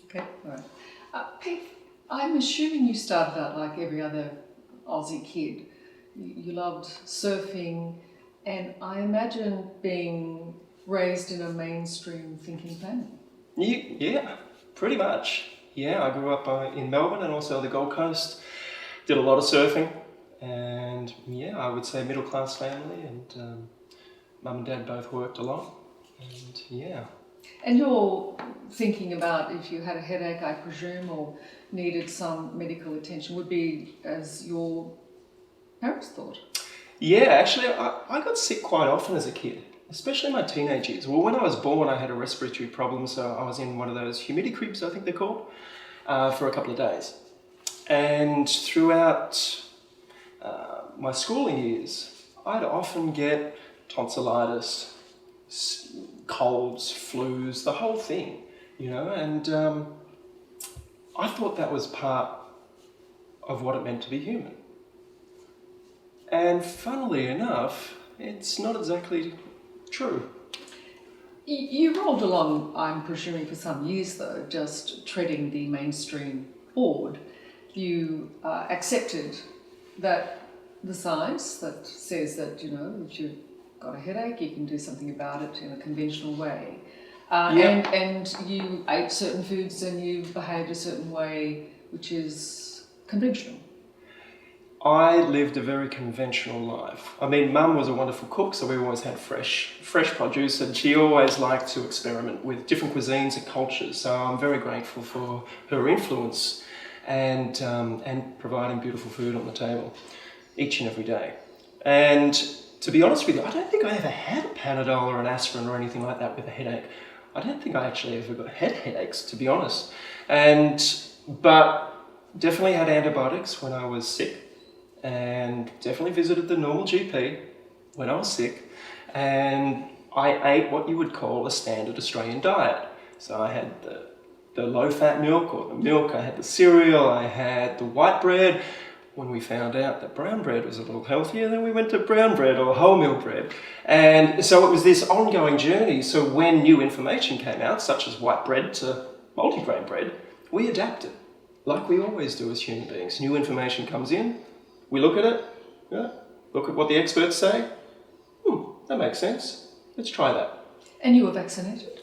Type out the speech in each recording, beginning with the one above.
Okay, all right. Pete, I'm assuming you started out like every other Aussie kid. You loved surfing, and I imagine being raised in a mainstream thinking family. Yeah, pretty much. Yeah, I grew up in Melbourne and also the Gold Coast. Did a lot of surfing, and yeah, I would say middle class family, and mum and dad both worked a lot, and yeah. And you're thinking about if you had a headache, I presume, or needed some medical attention, would be as your parents thought. Yeah, actually, I got sick quite often as a kid, especially in my teenage years. Well, when I was born, I had a respiratory problem, so I was in one of those humidity cribs, I think they're called, for a couple of days. And throughout my schooling years, I'd often get tonsillitis, colds, flus, the whole thing, and I thought that was part of what it meant to be human. And funnily enough, it's not exactly true. You rolled along, I'm presuming, for some years though, just treading the mainstream board. You accepted that the science that says that, if you've got a headache, you can do something about it in a conventional way. And you ate certain foods and you behaved a certain way, which is conventional. I lived a very conventional life. I mean, Mum was a wonderful cook, so we always had fresh produce, and she always liked to experiment with different cuisines and cultures. So I'm very grateful for her influence and providing beautiful food on the table each and every day. And to be honest with you, I don't think I ever had a Panadol or an aspirin or anything like that with a headache. I don't think I actually ever had headaches, to be honest. But definitely had antibiotics when I was sick, and definitely visited the normal GP when I was sick, and I ate what you would call a standard Australian diet. So I had the low-fat milk or the milk, I had the cereal, I had the white bread. When we found out that brown bread was a little healthier, then we went to brown bread or wholemeal bread. And so it was this ongoing journey. So when new information came out, such as white bread to multigrain bread, we adapted, like we always do as human beings. New information comes in, we look at it, look at what the experts say. That makes sense. Let's try that. And you were vaccinated?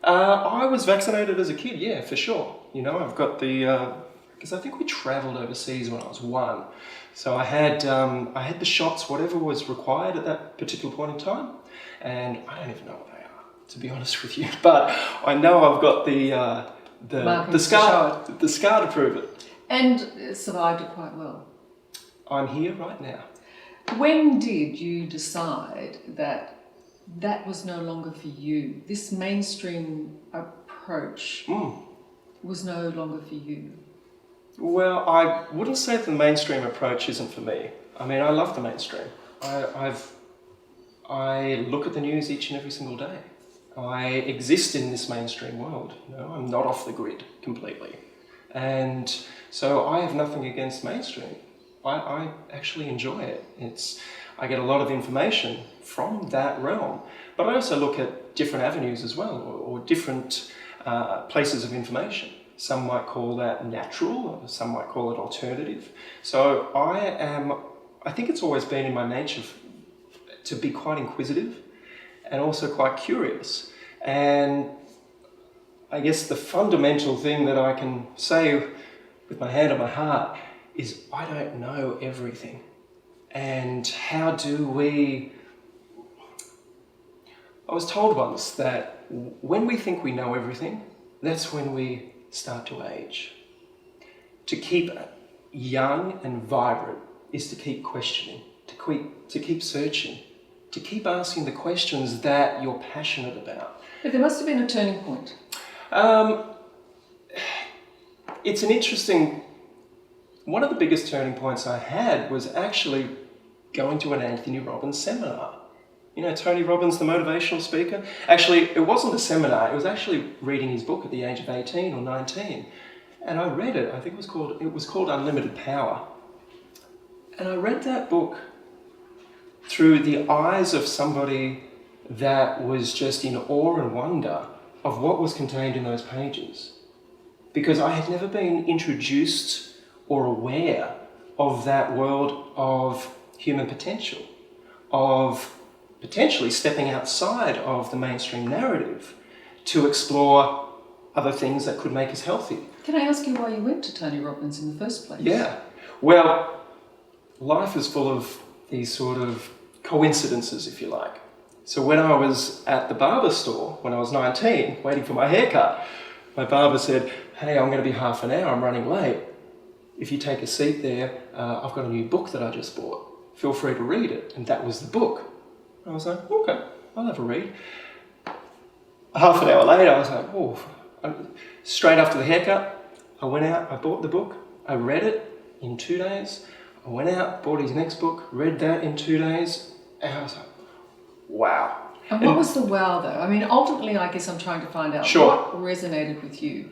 I was vaccinated as a kid, yeah, for sure. I've got because I think we travelled overseas when I was 1. So I had the shots, whatever was required at that particular point in time. And I don't even know what they are, to be honest with you. But I know I've got the scar to prove it. And survived it quite well. I'm here right now. When did you decide that was no longer for you? This mainstream approach was no longer for you? Well, I wouldn't say that the mainstream approach isn't for me. I mean, I love the mainstream. I look at the news each and every single day. I exist in this mainstream world. I'm not off the grid completely. And so I have nothing against mainstream. I actually enjoy it. I get a lot of information from that realm, but I also look at different avenues as well, or different places of information. Some might call that natural, or some might call it alternative. So I think it's always been in my nature to be quite inquisitive and also quite curious. And I guess the fundamental thing that I can say with my hand on my heart is I don't know everything. And how do we... I was told once that when we think we know everything, that's when we start to age. To keep young and vibrant is to keep questioning, to keep searching, to keep asking the questions that you're passionate about. But there must have been a turning point. It's an interesting... One of the biggest turning points I had was actually going to an Anthony Robbins seminar. Tony Robbins, the motivational speaker. Actually, it wasn't a seminar, it was actually reading his book at the age of 18 or 19. And I read it, I think it was called Unlimited Power. And I read that book through the eyes of somebody that was just in awe and wonder of what was contained in those pages. because I had never been introduced or aware of that world of human potential, of potentially stepping outside of the mainstream narrative to explore other things that could make us healthy. Can I ask you why you went to Tony Robbins in the first place? Yeah. Well, life is full of these sort of coincidences, if you like. So when I was at the barber store, when I was 19, waiting for my haircut, my barber said, "Hey, I'm going to be half an hour, I'm running late. If you take a seat there, I've got a new book that I just bought. Feel free to read it." And that was the book. I was like, okay, I'll have a read. Half an hour later, I was like, oh. Straight after the haircut, I went out, I bought the book, I read it in 2 days. I went out, bought his next book, read that in 2 days, and I was like, wow. And what was the wow though? I mean, ultimately, I guess I'm trying to find out what resonated with you.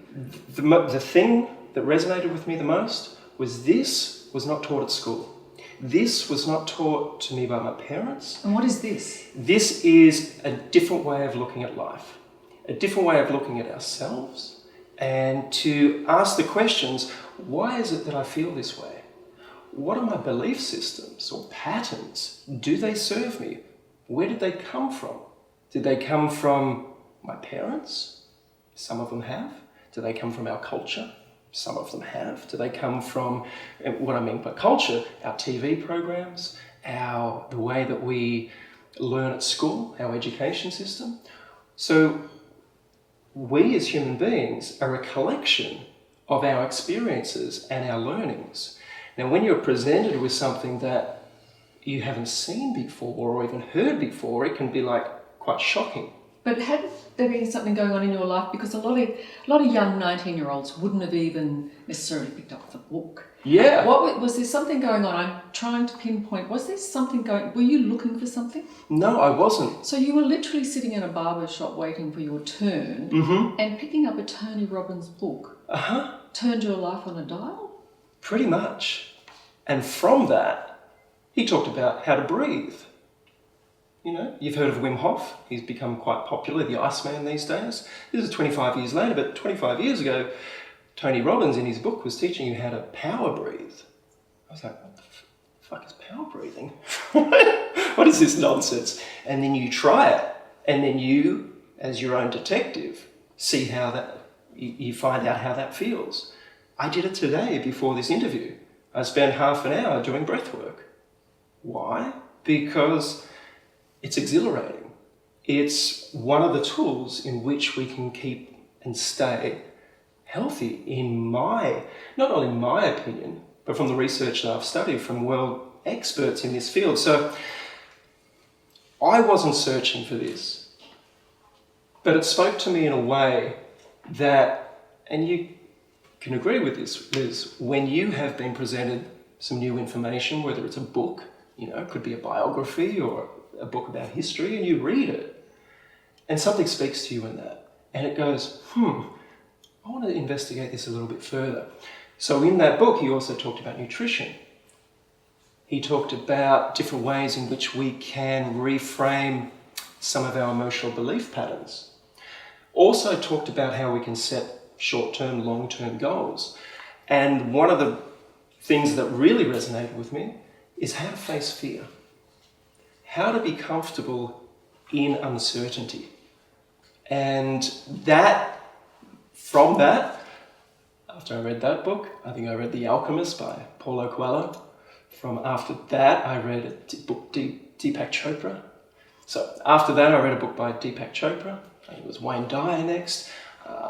The thing that resonated with me the most was this was not taught at school. This was not taught to me by my parents. And what is this? This is a different way of looking at life, a different way of looking at ourselves, and to ask the questions, why is it that I feel this way? What are my belief systems or patterns? Do they serve me? Where did they come from? Did they come from my parents? Some of them have. Do they come from our culture? Some of them have. Do they come from, what I mean by culture, our TV programs, the way that we learn at school, our education system? So we as human beings are a collection of our experiences and our learnings. Now, when you're presented with something that you haven't seen before or even heard before, it can be like quite shocking. But had there been something going on in your life? Because a lot of young 19-year-olds wouldn't have even necessarily picked up the book. Yeah. What was there something going on? I'm trying to pinpoint. Was there something going? Were you looking for something? No, I wasn't. So you were literally sitting in a barber shop waiting for your turn, and picking up a Tony Robbins book turned your life on a dial? Pretty much. And from that, he talked about how to breathe. You know, you've heard of Wim Hof. He's become quite popular, the Iceman these days. This is 25 years later, but 25 years ago, Tony Robbins in his book was teaching you how to power breathe. I was like, what the fuck is power breathing? What is this nonsense? And then you try it, and then you, as your own detective, see how that, you find out how that feels. I did it today before this interview. I spent half an hour doing breath work. Why? Because it's exhilarating. It's one of the tools in which we can keep and stay healthy, not only my opinion, but from the research that I've studied from world experts in this field. So I wasn't searching for this, but it spoke to me in a way that, and you can agree with this, Liz, when you have been presented some new information, whether it's a book, you know, it could be a biography or a book about history, and you read it, and something speaks to you in that, and it goes, I want to investigate this a little bit further. So in that book, he also talked about nutrition. He talked about different ways in which we can reframe some of our emotional belief patterns. Also talked about how we can set short-term, long-term goals. And one of the things that really resonated with me is how to face fear. How to be comfortable in uncertainty. And from that, after I read that book, I think I read The Alchemist by Paulo Coelho. After that, I read a book, Deepak Chopra. So after that, I read a book by Deepak Chopra. I think it was Wayne Dyer next.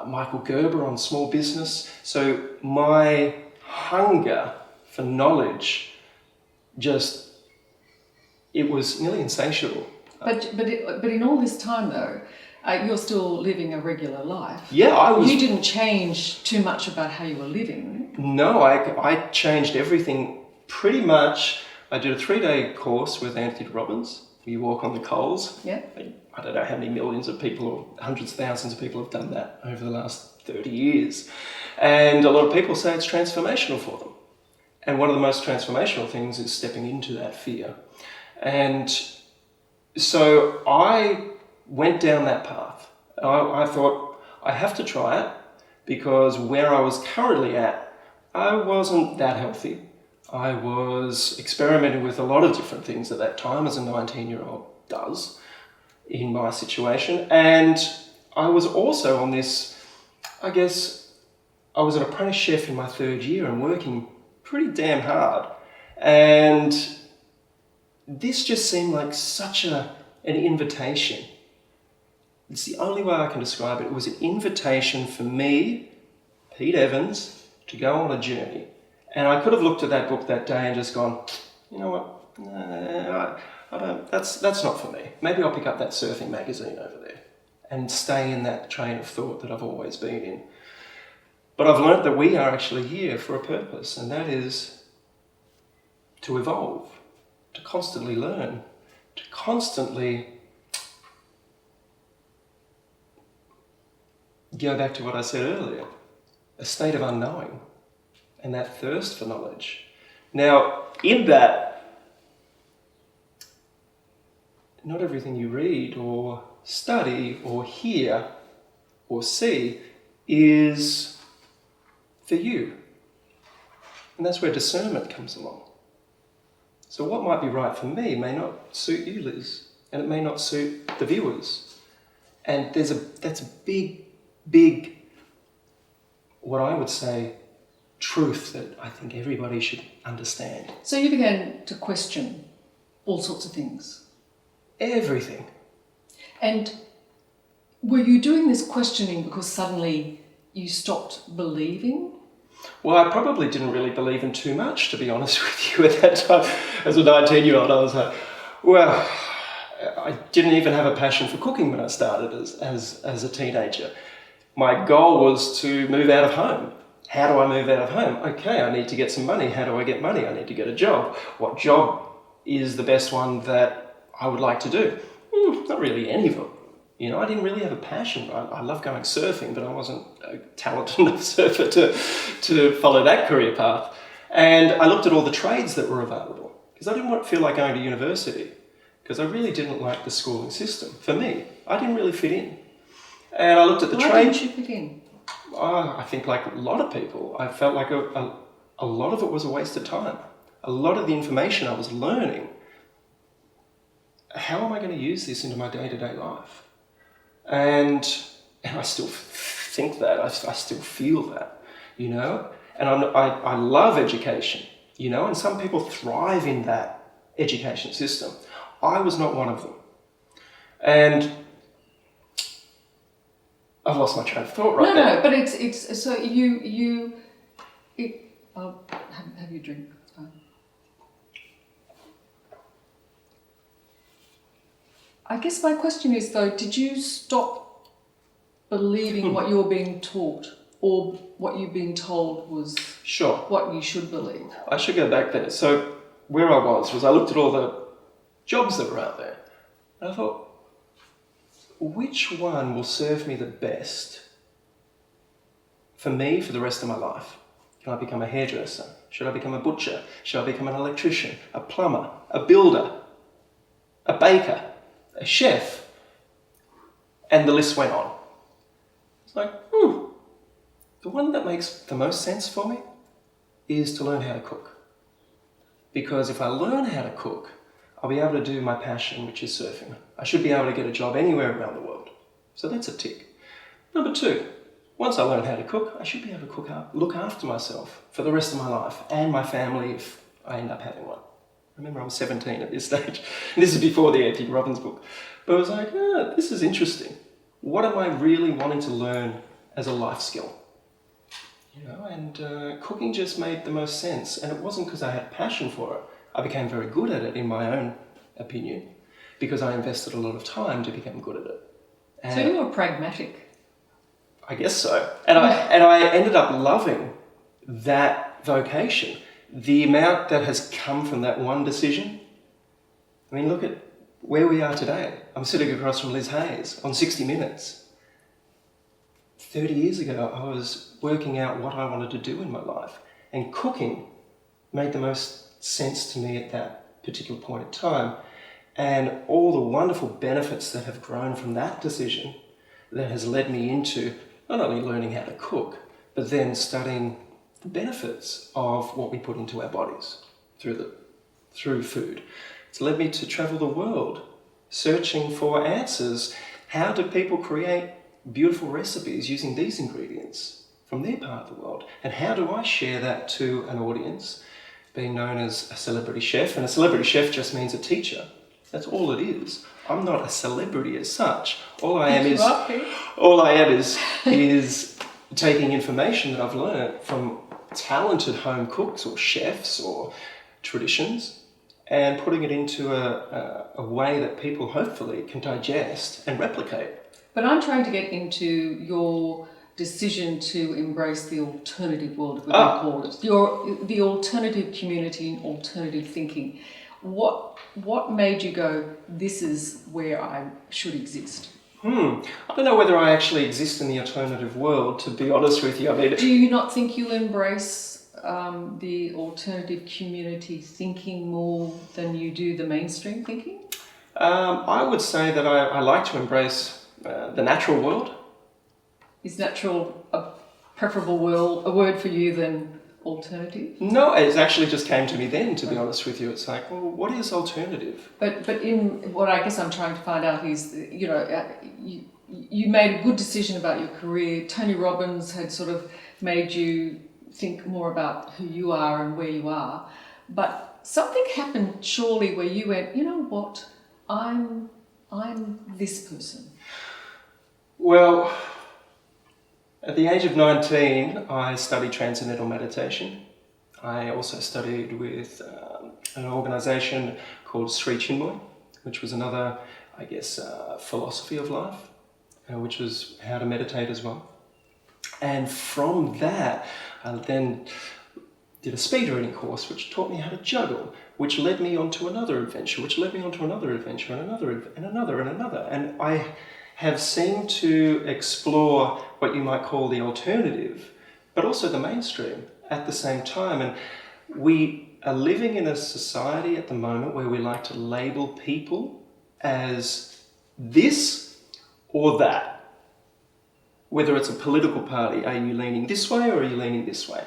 Michael Gerber on small business. So my hunger for knowledge it was nearly insatiable. But in all this time though, you're still living a regular life. Yeah, I was. You didn't change too much about how you were living. No, I changed everything pretty much. I did a 3-day course with Anthony Robbins. You walk on the coals. Yeah. I don't know how many millions of people or hundreds of thousands of people have done that over the last 30 years. And a lot of people say it's transformational for them. And one of the most transformational things is stepping into that fear. And so I went down that path. I thought, I have to try it because where I was currently at, I wasn't that healthy. I was experimenting with a lot of different things at that time, as a 19-year-old does in my situation. And I was also on this, I guess, I was an apprentice chef in my 3rd year and working pretty damn hard. And this just seemed like such an invitation. It's the only way I can describe it. It was an invitation for me, Pete Evans, to go on a journey. And I could have looked at that book that day and just gone, you know what, nah, I don't, that's not for me. Maybe I'll pick up that surfing magazine over there and stay in that train of thought that I've always been in. But I've learnt that we are actually here for a purpose, and that is to evolve, to constantly learn, to constantly go back to what I said earlier, a state of unknowing and that thirst for knowledge. Now, in that, not everything you read or study or hear or see is for you. And that's where discernment comes along. So what might be right for me may not suit you, Liz, and it may not suit the viewers. And that's a big, what I would say, truth that I think everybody should understand. So you began to question all sorts of things. Everything. And were you doing this questioning because suddenly you stopped believing? Well, I probably didn't really believe in too much, to be honest with you, at that time. As a 19-year-old, I was like, well, I didn't even have a passion for cooking when I started as a teenager. My goal was to move out of home. How do I move out of home? Okay, I need to get some money. How do I get money? I need to get a job. What job is the best one that I would like to do? Not really any of them. You know, I didn't really have a passion. I love going surfing, but I wasn't a talented enough surfer to follow that career path. And I looked at all the trades that were available because I didn't feel like going to university because I really didn't like the schooling system. For me, I didn't really fit in. And I looked at the trade. Why didn't you fit in? I think like a lot of people, I felt like a lot of it was a waste of time. A lot of the information I was learning, how am I going to use this into my day-to-day life? And I still think that, I still feel that, you know? And I love education, you know, and some people thrive in that education system. I was not one of them. And I've lost my train of thought right there. No, but it's so I'll have you drink. I guess my question is though, did you stop believing what you were being taught, or what you've been told was Sure. what you should believe? I should go back there. So where I was I looked at all the jobs that were out there, and I thought, which one will serve me the best for me for the rest of my life? Can I become a hairdresser? Should I become a butcher? Should I become an electrician, a plumber, a builder, a baker, a chef? And the list went on. It's like, the one that makes the most sense for me is to learn how to cook. Because if I learn how to cook, I'll be able to do my passion, which is surfing. I should be able to get a job anywhere around the world. So that's a tick. Number 2, once I learn how to cook, I should be able to look after myself for the rest of my life and my family if I end up having one. Remember, I was 17 at this stage. And this is before the Anthony Robbins book. But I was like, this is interesting. What am I really wanting to learn as a life skill? You know, and cooking just made the most sense. And it wasn't because I had passion for it. I became very good at it, in my own opinion, because I invested a lot of time to become good at it. And So you were pragmatic. I guess so. And I ended up loving that vocation. The amount that has come from that one decision. I mean, look at where we are today. I'm sitting across from Liz Hayes on 60 Minutes. 30 years ago, I was working out what I wanted to do in my life. And cooking made the most sense to me at that particular point in time. And all the wonderful benefits that have grown from that decision that has led me into not only learning how to cook, but then studying the benefits of what we put into our bodies through food. It's led me to travel the world, searching for answers. How do people create beautiful recipes using these ingredients from their part of the world? And how do I share that to an audience, being known as a celebrity chef? And a celebrity chef just means a teacher. That's all it is. I'm not a celebrity as such. All I am is taking information that I've learned from talented home cooks or chefs or traditions and putting it into a way that people hopefully can digest and replicate. But I'm trying to get into your decision to embrace the alternative world, if we can call it. The alternative community and alternative thinking. What made you go, this is where I should exist? I don't know whether I actually exist in the alternative world, to be honest with you. I mean, do you not think you embrace the alternative community thinking more than you do the mainstream thinking? I would say that I like to embrace the natural world. Is natural a preferable word for you than alternative? No, it actually just came to me then, to be honest with you. It's like, well, what is alternative? But in what I guess I'm trying to find out is, you made a good decision about your career. Tony Robbins had sort of made you think more about who you are and where you are. But something happened surely where you went, you know what, I'm this person. Well, at the age of 19, I studied transcendental meditation. I also studied with an organisation called Sri Chinmoy, which was another, I guess, philosophy of life, which was how to meditate as well. And from that, I then did a speed reading course, which taught me how to juggle, which led me onto another adventure, which led me onto another adventure, and another. And I have seemed to explore what you might call the alternative, but also the mainstream at the same time. And we are living in a society at the moment where we like to label people as this or that. Whether it's a political party, are you leaning this way or are you leaning this way?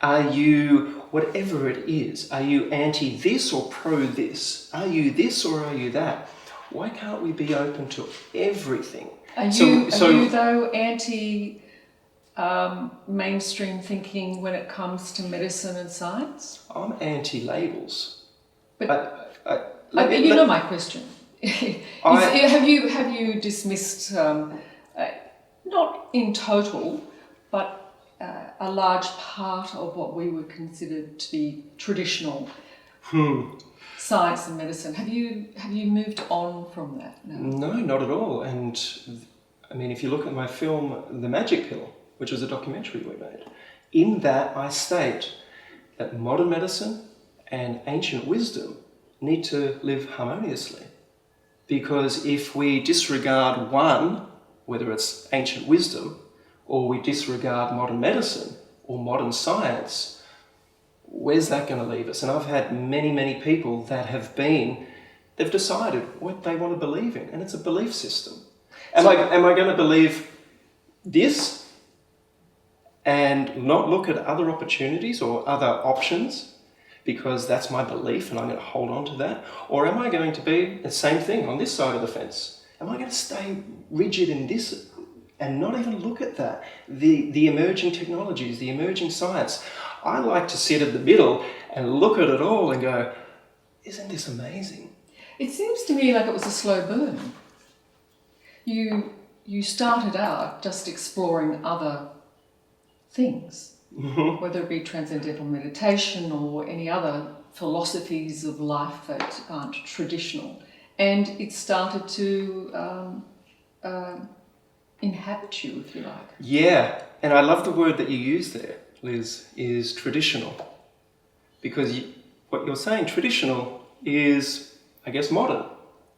Are you, whatever it is, are you anti this or pro this? Are you this or are you that? Why can't we be open to everything? Are you though anti mainstream thinking when it comes to medicine and science? I'm anti-labels. But you know my question. Have you dismissed, not in total, but a large part of what we would consider to be traditional science and medicine? Have you moved on from that now? No, not at all. And I mean, if you look at my film, The Magic Pill, which was a documentary we made, in that I state that modern medicine and ancient wisdom need to live harmoniously. Because if we disregard one, whether it's ancient wisdom, or we disregard modern medicine or modern science, where's that going to leave us? And I've had many people that they've decided what they want to believe in, and it's a belief system. Am I going to believe this and not look at other opportunities or other options because that's my belief and I'm going to hold on to that? Or am I going to be the same thing on this side of the fence? Am I going to stay rigid in this and not even look at that? The emerging technologies, the emerging science. I like to sit at the middle and look at it all and go, isn't this amazing? It seems to me like it was a slow burn. You started out just exploring other things, whether it be transcendental meditation or any other philosophies of life that aren't traditional. And it started to inhabit you, if you like. Yeah, and I love the word that you use there, Liz, is traditional. Because what you're saying, traditional, is, I guess, modern.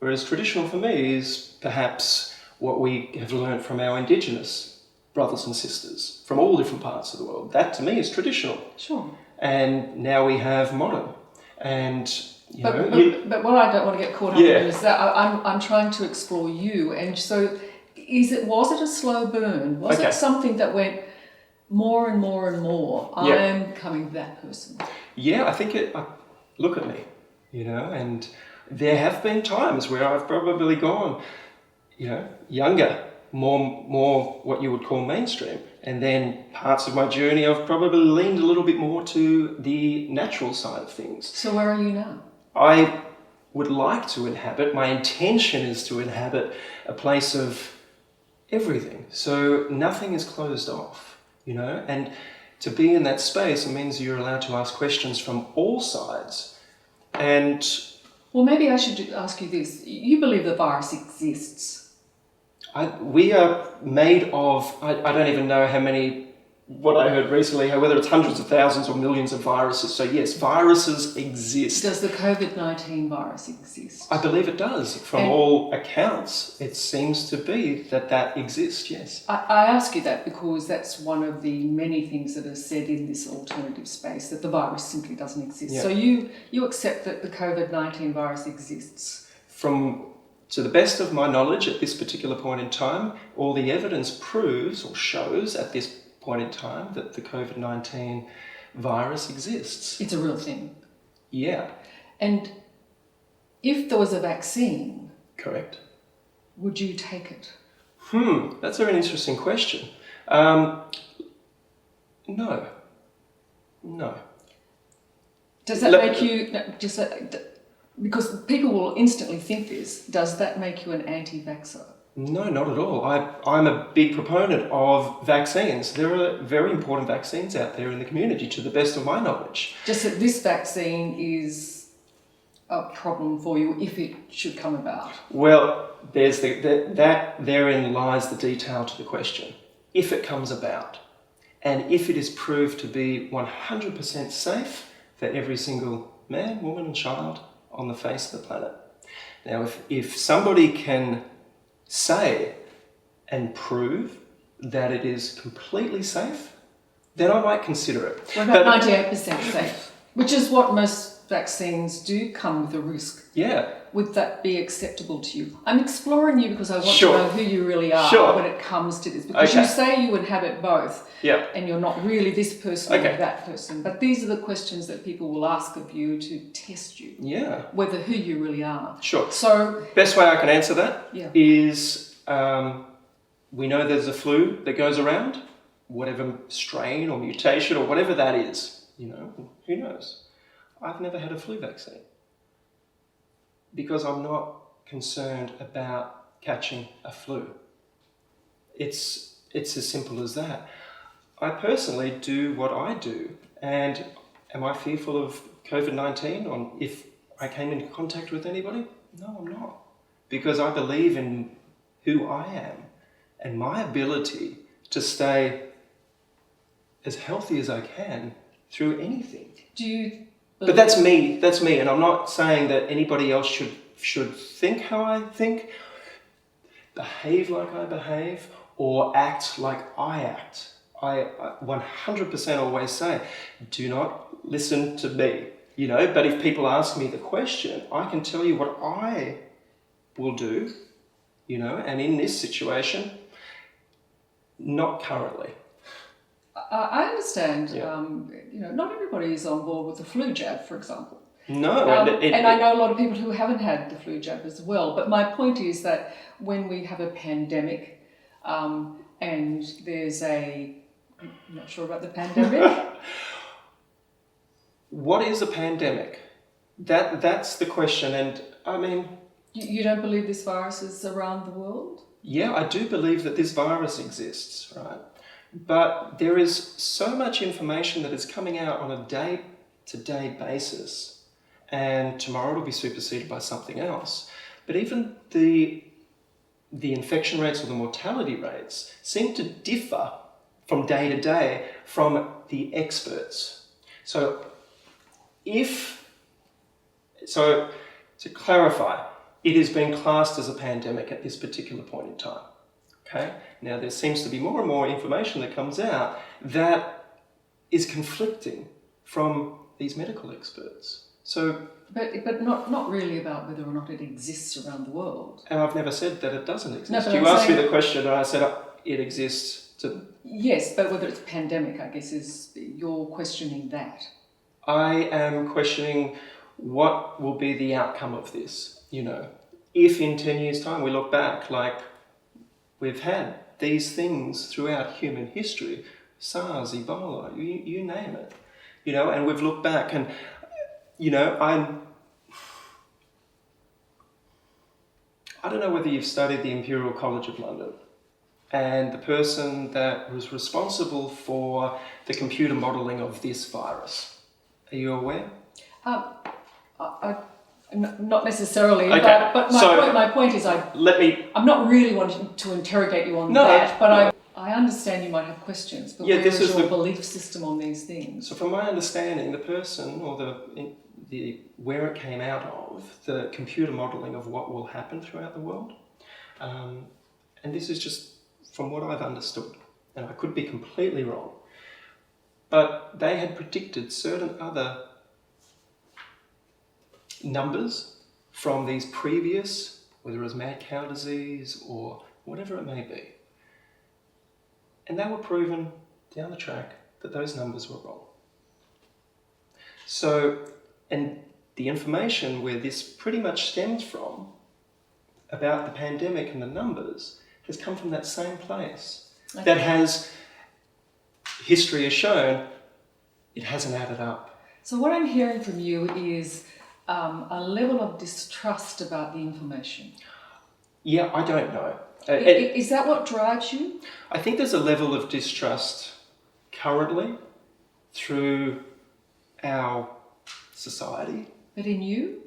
Whereas traditional for me is perhaps what we have learned from our Indigenous brothers and sisters from all different parts of the world. That to me is traditional. Sure. And now we have modern. And but what I don't want to get caught up in is that I'm trying to explore you, and so Was it a slow burn? Was Okay. it something that went more and more and more? Yeah. I'm becoming that person. Yeah, I think look at me, and there have been times where I've probably gone, younger, more what you would call mainstream. And then parts of my journey, I've probably leaned a little bit more to the natural side of things. So where are you now? I would like to inhabit, my intention is to inhabit a place of everything. So nothing is closed off, and to be in that space, it means you're allowed to ask questions from all sides. And well, maybe I should ask you this. You believe the virus exists? we are made of, I don't even know how many, what I heard recently, whether it's hundreds of thousands or millions of viruses. So yes, viruses exist. Does the COVID-19 virus exist? I believe it does. From all accounts, it seems to be that exists, yes. I ask you that because that's one of the many things that are said in this alternative space, that the virus simply doesn't exist. Yeah. So you accept that the COVID-19 virus exists? To the best of my knowledge at this particular point in time, all the evidence proves or shows at this point in time that the COVID-19 virus exists. It's a real thing. Yeah. And if there was a vaccine, Correct. would you take it? That's a very interesting question. No. Does that make you, because people will instantly think this, does that make you an anti-vaxxer? No, not at all. I'm a big proponent of vaccines. There are very important vaccines out there in the community, to the best of my knowledge. Just that this vaccine is a problem for you if it should come about. Well, there's therein lies the detail to the question. If it comes about, and if it is proved to be 100% safe for every single man, woman and child on the face of the planet. Now, if somebody can say and prove that it is completely safe, then I might consider it. What about 98% safe? Which is what most vaccines do come with a risk. Yeah. Would that be acceptable to you? I'm exploring you because I want Sure. to know who you really are Sure. when it comes to this. Because Okay. you say you inhabit both, Yeah. and you're not really this person Okay. or that person. But these are the questions that people will ask of you to test you, Yeah. whether who you really are. Sure. So, Best way I can answer that yeah. is we know there's a flu that goes around, whatever strain or mutation or whatever that is, who knows? I've never had a flu vaccine because I'm not concerned about catching a flu. It's as simple as that. I personally do what I do, and am I fearful of COVID-19 on if I came into contact with anybody? No, I'm not. Because I believe in who I am and my ability to stay as healthy as I can through anything. Do you... But that's me, and I'm not saying that anybody else should think how I think, behave like I behave, or act like I act. I 100% always say, do not listen to me, but if people ask me the question, I can tell you what I will do, and in this situation, not currently. I understand, Yeah. not everybody is on board with the flu jab, for example. No. And I know a lot of people who haven't had the flu jab as well. But my point is that when we have a pandemic and there's I'm not sure about the pandemic. What is a pandemic? That's the question. And I mean... You don't believe this virus is around the world? Yeah, I do believe that this virus exists, right? But there is so much information that is coming out on a day-to-day basis, and tomorrow it'll be superseded by something else. But even the infection rates or the mortality rates seem to differ from day to day from the experts. So to clarify, it is being classed as a pandemic at this particular point in time. Okay? Now, there seems to be more and more information that comes out that is conflicting from these medical experts. So, But not really about whether or not it exists around the world. and I've never said that it doesn't exist. No, but You I'm asked me saying- the question, and I said it exists. Yes, but whether it's a pandemic, I guess, is you're questioning that. I am questioning what will be the outcome of this. If in 10 years' time we look back, like we've had these things throughout human history, SARS, Ebola, you name it, and we've looked back and, I don't know whether you've studied the Imperial College of London and the person that was responsible for the computer modelling of this virus. Are you aware? Not necessarily, Okay, but so my point is I'm not really wanting to interrogate you on that, but I understand you might have questions, but where is your belief system on these things? So from my understanding, the person or the where it came out of, the computer modelling of what will happen throughout the world, and this is just from what I've understood, and I could be completely wrong, but they had predicted certain other numbers from these previous, whether it was mad cow disease or whatever it may be. And they were proven down the track that those numbers were wrong. So, and the information where this pretty much stems from about the pandemic and the numbers has come from that same place. Okay. That has, history has shown, it hasn't added up. So what I'm hearing from you is a level of distrust about the information. Yeah, I don't know. Is that what drives you? I think there's a level of distrust currently through our society. But in you?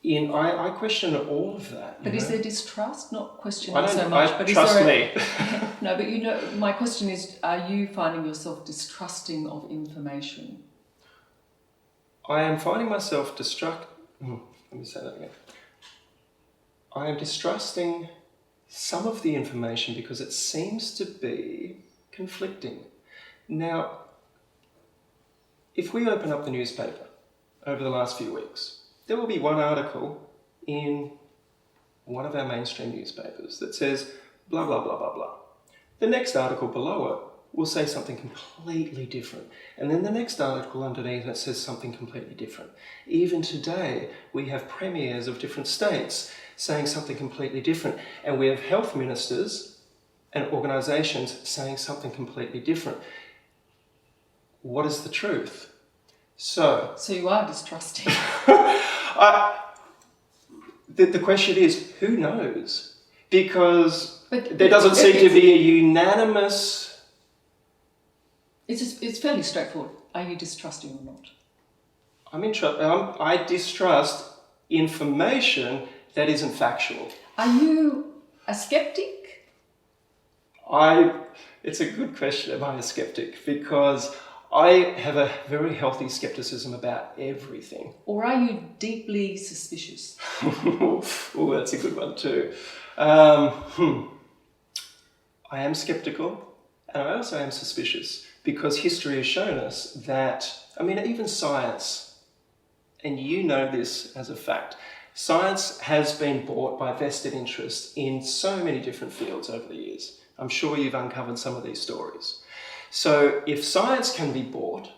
I question all of that. But is there distrust? Not questioning so much, but trust me. No, but my question is, are you finding yourself distrusting of information? I am finding myself let me say that again. I am distrusting some of the information because it seems to be conflicting. Now, if we open up the newspaper over the last few weeks, there will be one article in one of our mainstream newspapers that says blah, blah, blah, blah, blah. The next article below it will say something completely different. And then the next article underneath it says something completely different. Even today, we have premiers of different states saying something completely different. And we have health ministers and organisations saying something completely different. What is the truth? So you are distrusting. The question is, who knows? Because there doesn't seem to be a unanimous... It's fairly straightforward. Are you distrusting or not? I distrust information that isn't factual. Are you a skeptic? It's a good question, am I a skeptic? Because I have a very healthy skepticism about everything. Or are you deeply suspicious? Oh, that's a good one too. I am skeptical, and I also am suspicious, because history has shown us that, even science, and you know this as a fact, science has been bought by vested interests in so many different fields over the years. I'm sure you've uncovered some of these stories. So if science can be bought,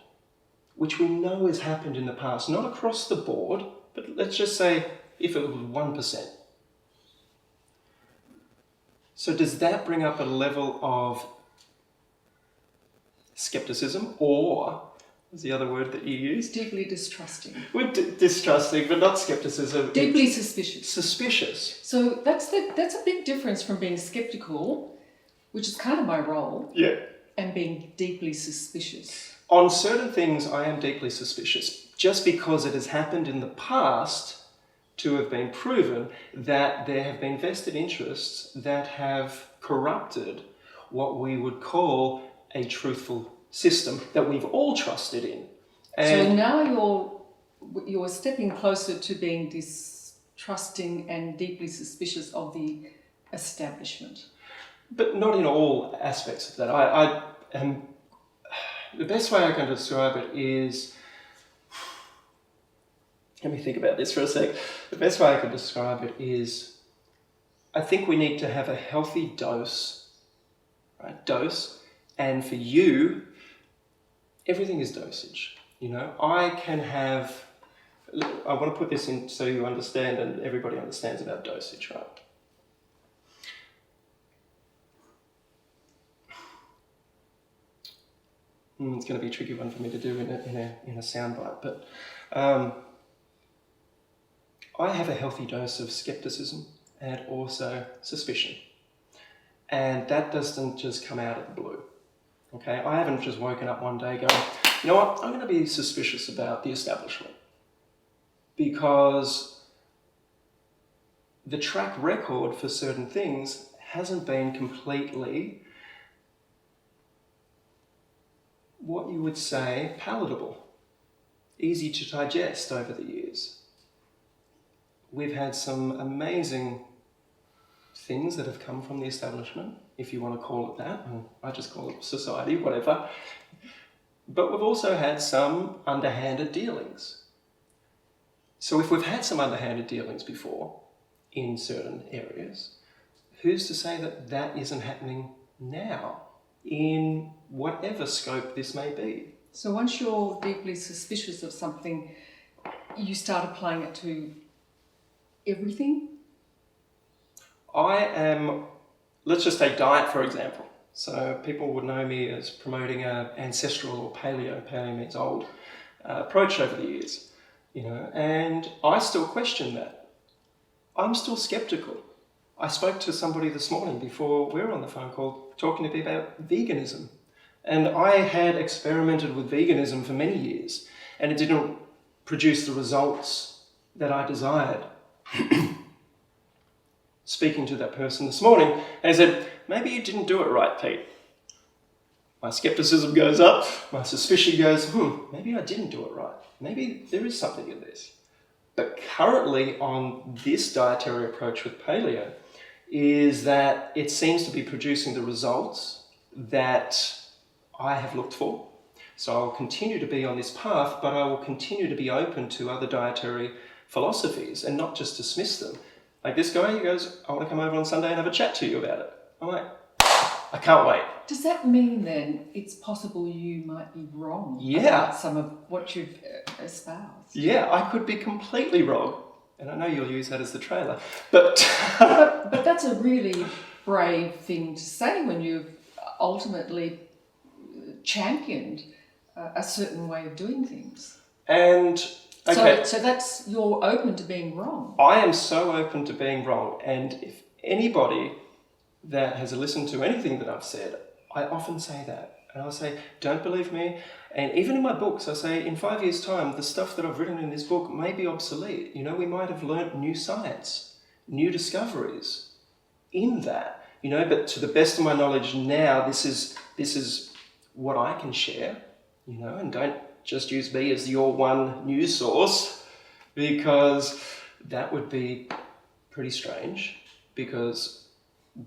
which we know has happened in the past, not across the board, but let's just say if it was 1%. So does that bring up a level of skepticism, or was the other word that you used? Deeply distrusting. We're distrusting, but not skepticism. Deeply suspicious. Suspicious. So that's a big difference from being skeptical, which is kind of my role. Yeah. And being deeply suspicious. On certain things, I am deeply suspicious, just because it has happened in the past to have been proven that there have been vested interests that have corrupted what we would call a truthful system that we've all trusted in. And so now you're stepping closer to being distrusting and deeply suspicious of the establishment. But not in all aspects of that. I am, the best way I can describe it is let me think about this for a sec. The best way I could describe it is, I think we need to have a healthy dose, right? Dose. And for you, everything is dosage. You know, I want to put this in so you understand and everybody understands about dosage, right? It's going to be a tricky one for me to do in a soundbite, but I have a healthy dose of skepticism and also suspicion. And that doesn't just come out of the blue. Okay, I haven't just woken up one day going, you know what, I'm going to be suspicious about the establishment. Because the track record for certain things hasn't been completely, what you would say, palatable, easy to digest over the years. We've had some amazing things that have come from the establishment, if you want to call it that. I just call it society, whatever. But we've also had some underhanded dealings. So if we've had some underhanded dealings before in certain areas, who's to say that that isn't happening now in whatever scope this may be? So once you're deeply suspicious of something, you start applying it to everything? I am, let's just take diet for example. So people would know me as promoting an ancestral or paleo means old, approach over the years, you know, and I still question that. I'm still skeptical. I spoke to somebody this morning before we were on the phone call talking to me about veganism. And I had experimented with veganism for many years and it didn't produce the results that I desired. Speaking to that person this morning, they said, maybe you didn't do it right, Pete. My skepticism goes up, my suspicion goes, maybe I didn't do it right. Maybe there is something in this. But currently on this dietary approach with paleo is that it seems to be producing the results that I have looked for. So I'll continue to be on this path, but I will continue to be open to other dietary philosophies and not just dismiss them. Like this guy, he goes, I want to come over on Sunday and have a chat to you about it. I'm like, I can't wait. Does that mean then it's possible you might be wrong about some of what you've espoused? Yeah, I could be completely wrong. And I know you'll use that as the trailer. But but that's a really brave thing to say when you've ultimately championed a certain way of doing things. And okay. So that's, you're open to being wrong. I am so open to being wrong. And if anybody that has listened to anything that I've said, I often say that. And I'll say, don't believe me. And even in my books, I say, in 5 years' time, the stuff that I've written in this book may be obsolete. You know, we might have learnt new science, new discoveries in that. You know, but to the best of my knowledge now, this is what I can share. You know, and don't just use me as your one news source, because that would be pretty strange, because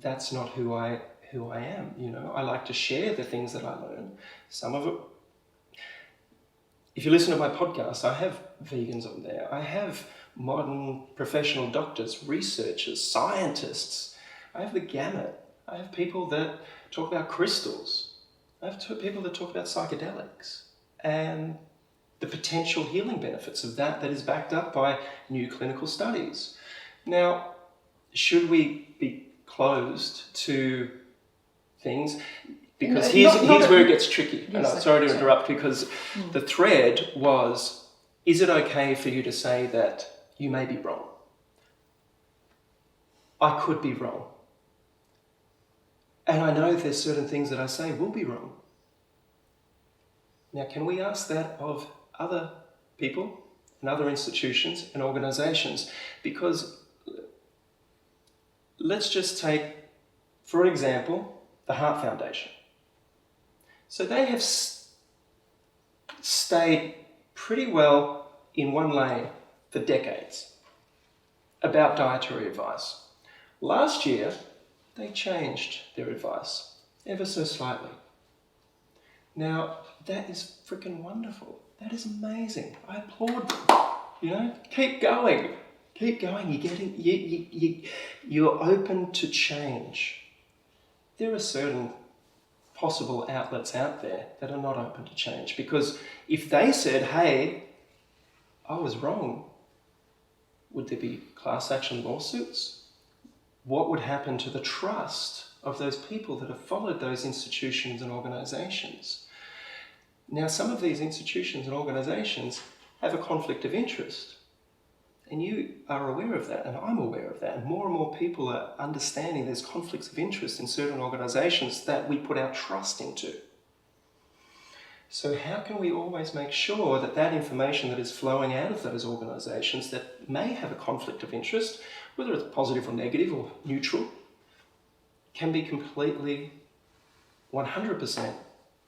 that's not who I am, you know. I like to share the things that I learn. Some of it, if you listen to my podcast, I have vegans on there. I have modern professional doctors, researchers, scientists. I have the gamut. I have people that talk about crystals. I have people that talk about psychedelics and the potential healing benefits of that is backed up by new clinical studies. Now, should we be closed to things? Because here's where it gets tricky. Yes, and sorry to interrupt, because the thread was, is it okay for you to say that you may be wrong? I could be wrong. And I know there's certain things that I say will be wrong. Now, can we ask that of other people and other institutions and organisations? Because let's just take, for example, the Heart Foundation. So they have stayed pretty well in one lane for decades about dietary advice. Last year, they changed their advice ever so slightly. Now, that is freaking wonderful. That is amazing. I applaud them. You know, keep going. Keep going. You're open to change. There are certain possible outlets out there that are not open to change, because if they said, hey, I was wrong, would there be class action lawsuits? What would happen to the trust of those people that have followed those institutions and organisations? Now, some of these institutions and organisations have a conflict of interest. And you are aware of that, and I'm aware of that. And more people are understanding there's conflicts of interest in certain organisations that we put our trust into. So how can we always make sure that that information that is flowing out of those organisations that may have a conflict of interest, whether it's positive or negative or neutral, can be completely 100%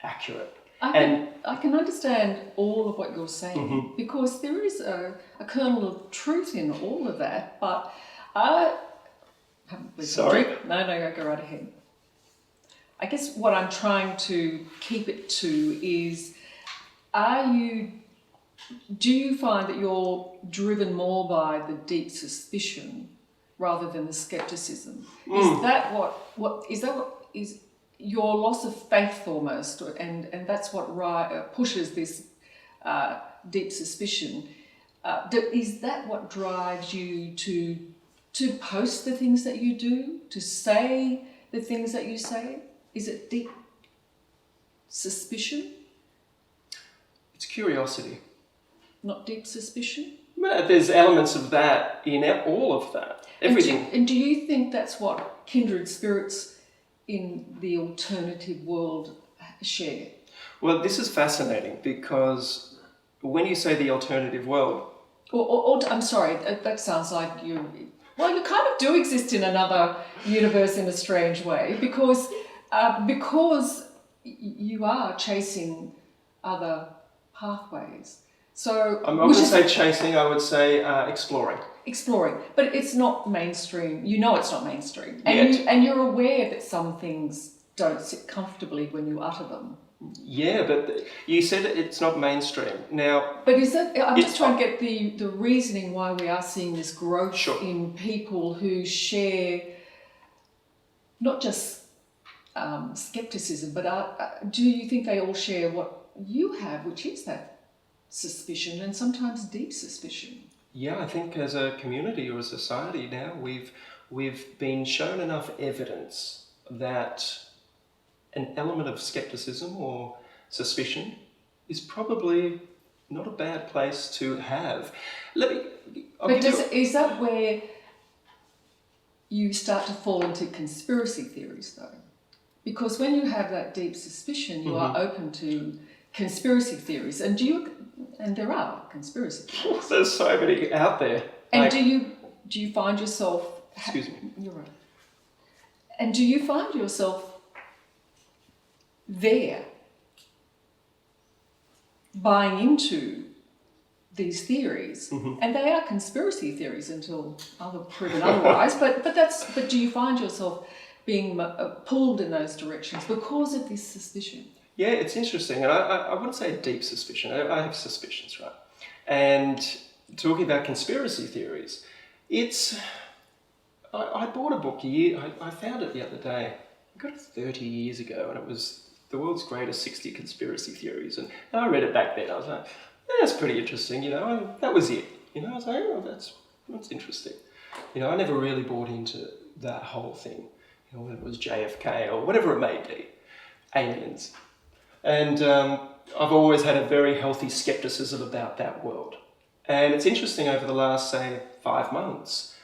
accurate? I can understand all of what you're saying, because there is a kernel of truth in all of that, but I haven't... Sorry? No, go right ahead. I guess what I'm trying to keep it to is, do you find that you're driven more by the deep suspicion rather than the skepticism? Is that what is your loss of faith almost, and that's what pushes this deep suspicion? Is that what drives you to post the things that you do, to say the things that you say? Is it deep suspicion? It's curiosity. Not deep suspicion? Well, there's elements of that in all of that. Everything. And do you think that's what kindred spirits in the alternative world share? Well, this is fascinating, because when you say the alternative world... Or I'm sorry, that sounds like you kind of do exist in another universe in a strange way, because you are chasing other pathways. So I'm not going to say chasing, I would say exploring. Exploring, but it's not mainstream. You know it's not mainstream. And you're aware that some things don't sit comfortably when you utter them. Yeah, but you said it's not mainstream. Now... But is that... I'm just trying to get the reasoning why we are seeing this growth in people who share not just skepticism, but do you think they all share what you have, which is that suspicion, and sometimes deep suspicion? Yeah, I think as a community or a society now, we've been shown enough evidence that an element of skepticism or suspicion is probably not a bad place to have. Is that where you start to fall into conspiracy theories, though? Because when you have that deep suspicion, you are open to conspiracy theories, and there are conspiracy theories. There's so many out there. And do you find yourself... Excuse me. You're right. And do you find yourself there, buying into these theories? And they are conspiracy theories until proven otherwise. But do you find yourself being pulled in those directions because of this suspicion? Yeah, it's interesting, and I wouldn't say a deep suspicion. I have suspicions, right? And talking about conspiracy theories, I bought a book I found it the other day. I got it 30 years ago, and it was The World's Greatest 60 Conspiracy Theories, and I read it back then. I was like, that's pretty interesting, and that was it. I was like, oh, that's interesting. I never really bought into that whole thing, whether it was JFK or whatever it may be, aliens. And I've always had a very healthy skepticism about that world. And it's interesting over the last, say, 5 months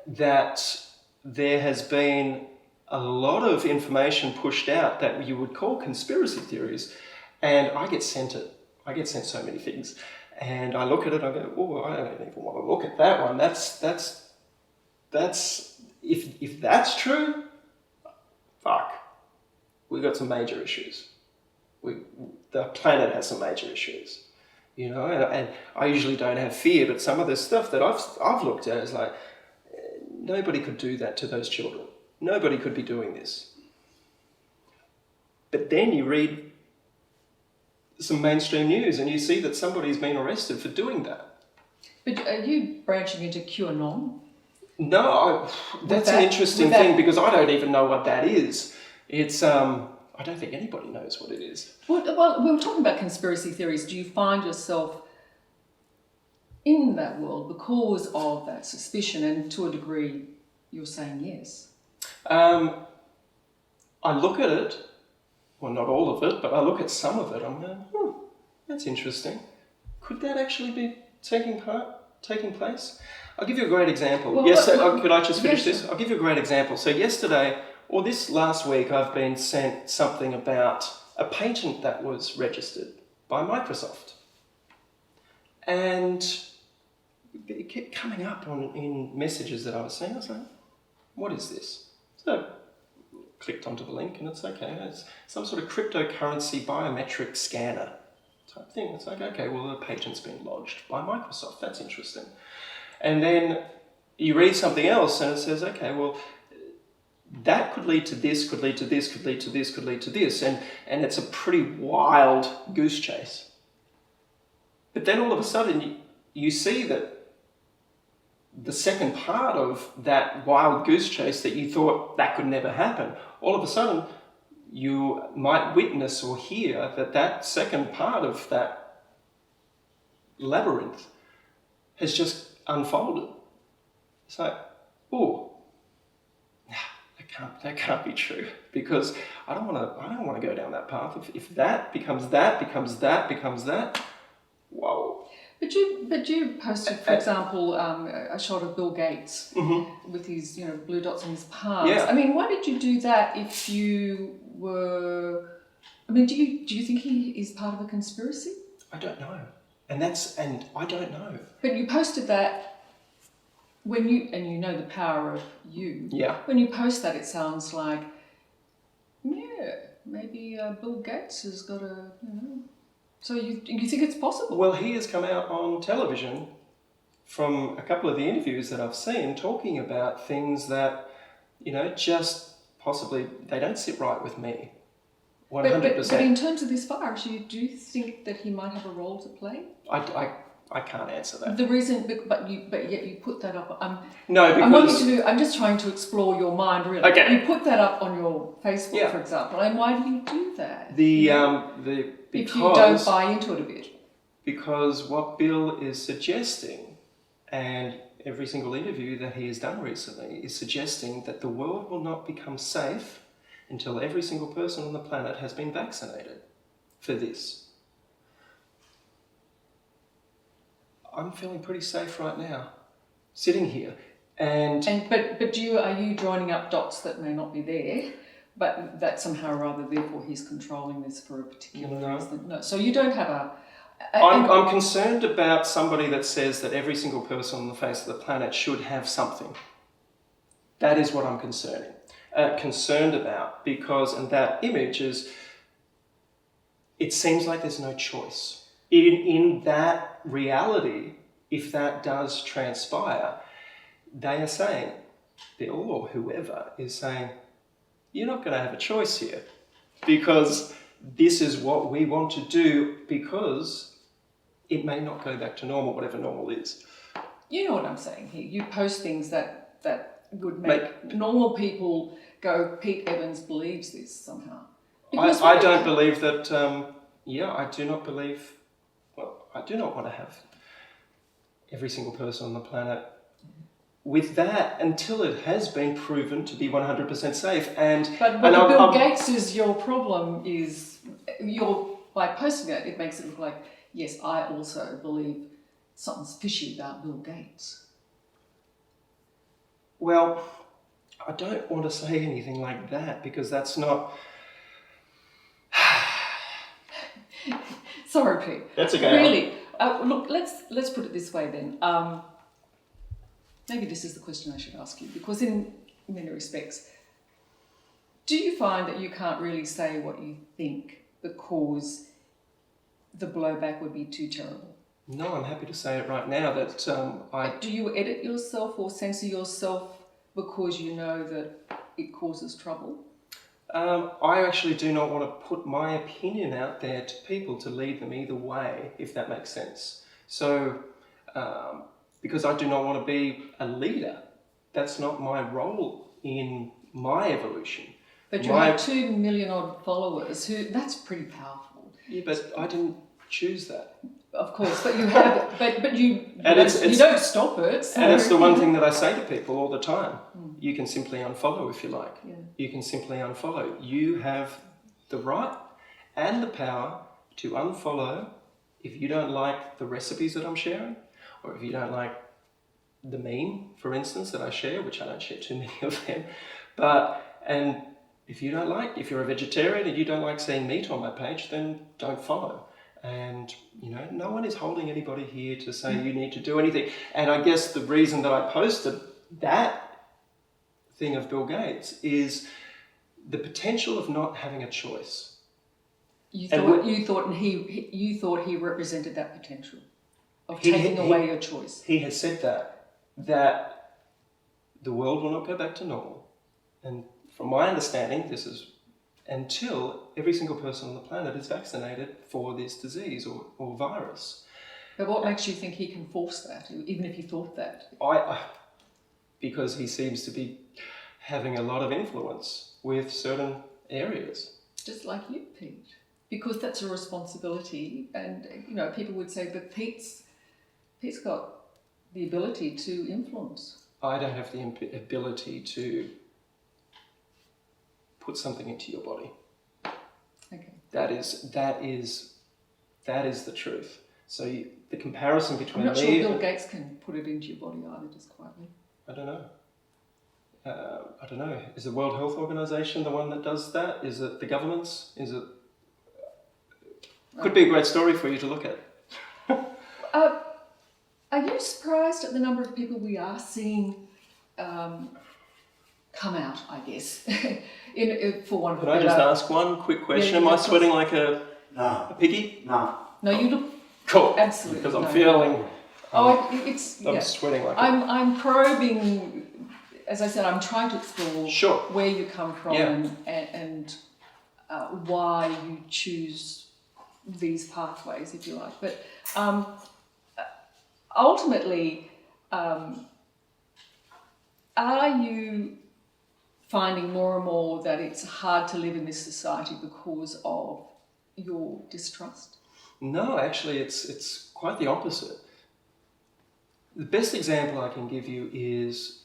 that there has been a lot of information pushed out that you would call conspiracy theories, and I get sent it. I get sent so many things, and I look at it and I go, oh, I don't even want to look at that one. That's if that's true, fuck, we've got some major issues. The planet has some major issues, and I usually don't have fear, but some of the stuff that I've looked at is like, nobody could do that to those children. Nobody could be doing this. But then you read some mainstream news and you see that somebody's been arrested for doing that. But are you branching into QAnon? No, that's an interesting thing because I don't even know what that is. It's I don't think anybody knows what it is. Well, we were talking about conspiracy theories. Do you find yourself in that world because of that suspicion, and to a degree, you're saying yes? I look at it, well, not all of it, but I look at some of it. I'm going, that's interesting. Could that actually be taking place? I'll give you a great example. Could I just finish this? I'll give you a great example. So yesterday, or this last week, I've been sent something about a patent that was registered by Microsoft. And it kept coming up in messages that I was seeing. I was like, what is this? So clicked onto the link and it's okay. It's some sort of cryptocurrency biometric scanner type thing. It's like, okay, well, the patent's been lodged by Microsoft. That's interesting. And then you read something else and it says, okay, well, that could lead to this, could lead to this, could lead to this, could lead to this. And it's a pretty wild goose chase. But then all of a sudden you see that the second part of that wild goose chase that you thought that could never happen, all of a sudden you might witness or hear that second part of that labyrinth has just unfolded. It's like, oh, that can't be true, because I don't want to go down that path. If that becomes that, whoa. But you posted, for example, a shot of Bill Gates with his blue dots on his palms. Yeah. I mean, why did you do that if you were? I mean, do you think he is part of a conspiracy? I don't know, and I don't know. But you posted that when you know the power of you. Yeah. When you post that, it sounds like, maybe Bill Gates has got a So you think it's possible? Well, he has come out on television from a couple of the interviews that I've seen talking about things that, just possibly they don't sit right with me. 100%. But in terms of this virus, do you think that he might have a role to play? I can't answer that. The reason, but yet you put that up. No, because I'm just trying to explore your mind, really. Okay. You put that up on your Facebook, for example, and why do you do that? If you don't buy into it a bit. Because what Bill is suggesting, and every single interview that he has done recently, is suggesting that the world will not become safe until every single person on the planet has been vaccinated for this. I'm feeling pretty safe right now, sitting here, but are you joining up dots that may not be there, but that somehow or other, therefore, he's controlling this for a particular reason? No. So you don't have I'm concerned about somebody that says that every single person on the face of the planet should have something. That is what I'm concerned about, because that image is, it seems like there's no choice. In that reality, if that does transpire, they are saying, Bill or whoever is saying, you're not going to have a choice here, because this is what we want to do, because it may not go back to normal, whatever normal is. You know what I'm saying here. You post things that would make normal people go, Pete Evans believes this somehow. I don't believe that, I do not believe, I do not want to have every single person on the planet with that until it has been proven to be 100% safe. But Bill Gates is your problem is, by posting it makes it look like, yes, I also believe something's fishy about Bill Gates. Well, I don't want to say anything like that, because that's not... Sorry, Pete. That's okay. Really, look, let's put it this way then. Maybe this is the question I should ask you, because in many respects, do you find that you can't really say what you think because the blowback would be too terrible? No, I'm happy to say it right now that Do you edit yourself or censor yourself because you know that it causes trouble? I actually do not want to put my opinion out there to people to lead them either way, if that makes sense. So because I do not want to be a leader. That's not my role in my evolution. But you have 2 million odd followers. That's pretty powerful. Yeah, but I didn't choose that. Of course, but you have, but you And you don't stop it. So. And it's the one thing that I say to people all the time. You can simply unfollow if you like. Yeah. You can simply unfollow. You have the right and the power to unfollow if you don't like the recipes that I'm sharing, or if you don't like the meme, for instance, that I share, which I don't share too many of them. And if you're a vegetarian and you don't like seeing meat on my page, then don't follow. And, no one is holding anybody here to say you need to do anything. And I guess the reason that I posted that thing of Bill Gates is the potential of not having a choice. You thought he represented that potential of taking away your choice. He has said that the world will not go back to normal. And from my understanding, this is until every single person on the planet is vaccinated for this disease or virus. But what makes you think he can force that, even if he thought that? Because he seems to be having a lot of influence with certain areas. Just like you, Pete. Because that's a responsibility, and people would say, but Pete's got the ability to influence. I don't have the ability to put something into your body. Okay. That is the truth. So the comparison between I'm not sure Bill Gates can put it into your body either, just quietly. I don't know. Is the World Health Organization the one that does that? Is it the governments? Is it? Could be a great story for you to look at. Are you surprised at the number of people we are seeing come out, I guess, for one of Can I just ask one quick question? Am I sweating like a piggy? No. No, you look Cool. absolutely. Because I'm feeling. I'm sweating like. I'm probing. As I said, I'm trying to explore where you come from and why you choose these pathways, if you like. But ultimately, are you finding more and more that it's hard to live in this society because of your distrust? No, actually, it's quite the opposite. The best example I can give you is,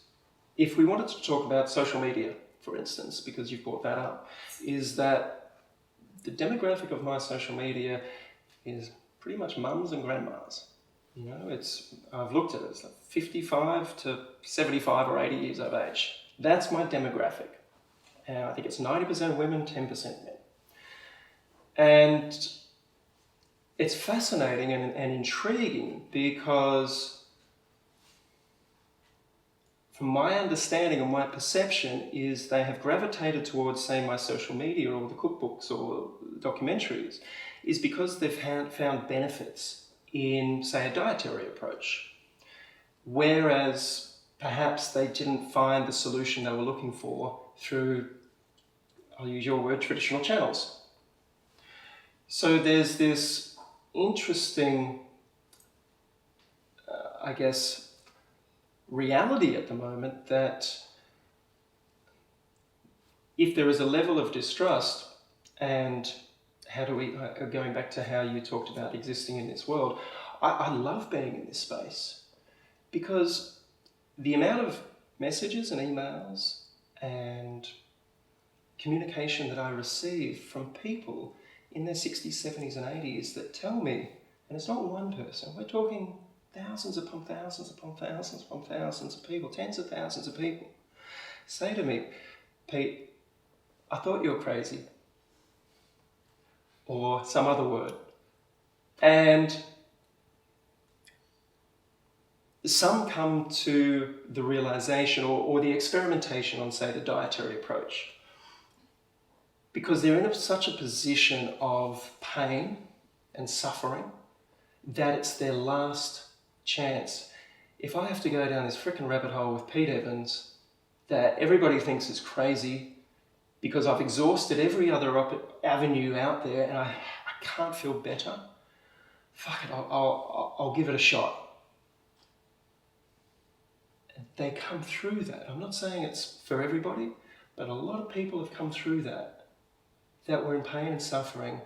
if we wanted to talk about social media, for instance, because you've brought that up, is that the demographic of my social media is pretty much mums and grandmas. I've looked at it, it's like 55 to 75 or 80 years of age. That's my demographic. And I think it's 90% women, 10% men. And it's fascinating and intriguing because from my understanding and my perception is they have gravitated towards, say, my social media or the cookbooks or documentaries, is because they've found benefits in, say, a dietary approach. Whereas perhaps they didn't find the solution they were looking for through, I'll use your word, traditional channels. So there's this interesting, reality at the moment that if there is a level of distrust, and going back to how you talked about existing in this world, I love being in this space because the amount of messages and emails and communication that I receive from people in their 60s, 70s and 80s that tell me, and it's not one person, we're talking thousands upon thousands upon thousands upon thousands of people, tens of thousands of people, say to me, Pete, I thought you were crazy, or some other word. And some come to the realization or the experimentation on, say, the dietary approach, because they're in such a position of pain and suffering that it's their last chance. If I have to go down this frickin' rabbit hole with Pete Evans that everybody thinks is crazy because I've exhausted every other avenue out there and I can't feel better, fuck it, I'll give it a shot. they come through that. I'm not saying it's for everybody, but a lot of people have come through that were in pain and suffering.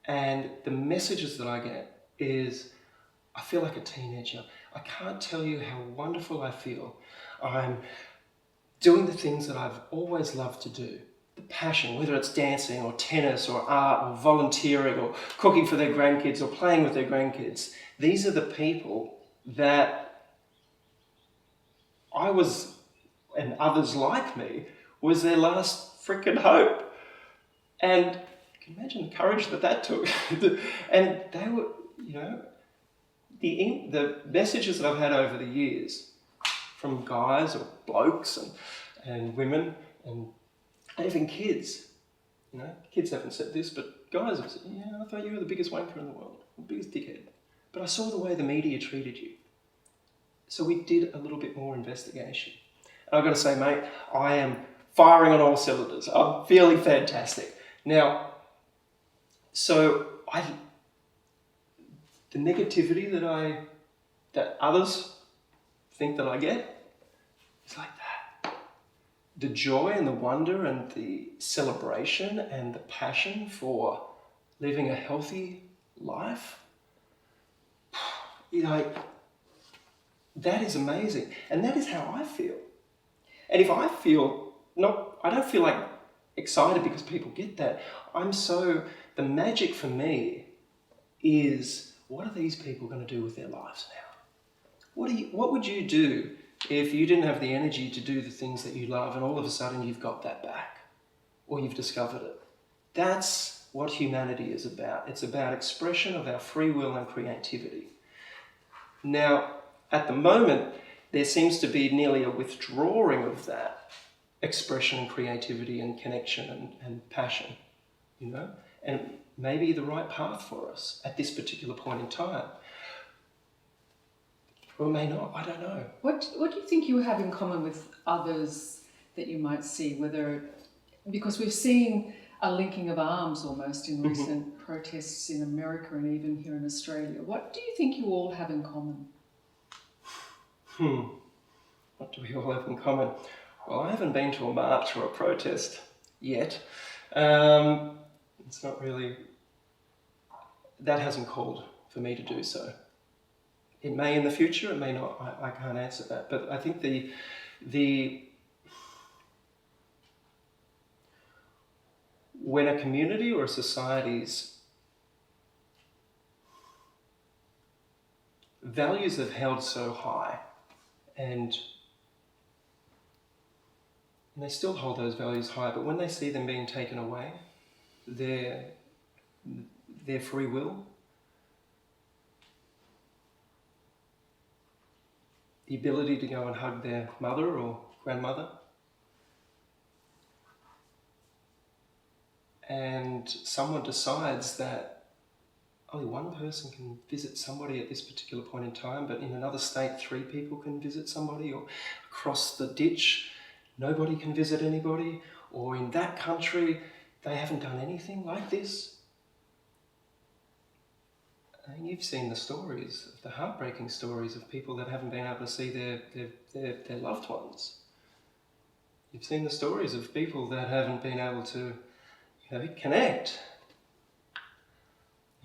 And the messages that I get is, I feel like a teenager. I can't tell you how wonderful I feel. I'm doing the things that I've always loved to do. The passion, whether it's dancing or tennis or art or volunteering or cooking for their grandkids or playing with their grandkids. These are the people that I was, and others like me, was their last freaking hope. And you can imagine the courage that took. And they were, the messages that I've had over the years from guys or blokes and women and even kids, kids haven't said this, but guys have said, I thought you were the biggest wanker in the world, the biggest dickhead. But I saw the way the media treated you. So we did a little bit more investigation. And I've got to say, mate, I am firing on all cylinders. I'm feeling fantastic. Now, so the negativity that others think that I get is like that. The joy and the wonder and the celebration and the passion for living a healthy life, that is amazing. And that is how I feel. And if I feel, I don't feel like excited because people get that. The magic for me is, what are these people going to do with their lives now? What would you do if you didn't have the energy to do the things that you love and all of a sudden you've got that back or you've discovered it? That's what humanity is about. It's about expression of our free will and creativity. Now, at the moment, there seems to be nearly a withdrawing of that expression and creativity and connection and passion, and maybe the right path for us at this particular point in time. Or it may not, I don't know. What do you think you have in common with others that you might see, because we've seen a linking of arms almost in recent protests in America and even here in Australia. What do you think you all have in common? What do we all have in common? Well, I haven't been to a march or a protest yet. It's not really, that hasn't called for me to do so. It may in the future, it may not, I can't answer that. But I think when a community or a society's values have held so high, and they still hold those values high, but when they see them being taken away, their free will, the ability to go and hug their mother or grandmother, and someone decides that only one person can visit somebody at this particular point in time, but in another state 3 people can visit somebody, or across the ditch nobody can visit anybody, or in that country they haven't done anything like this. And you've seen the stories, the heartbreaking stories of people that haven't been able to see their loved ones. You've seen the stories of people that haven't been able to connect.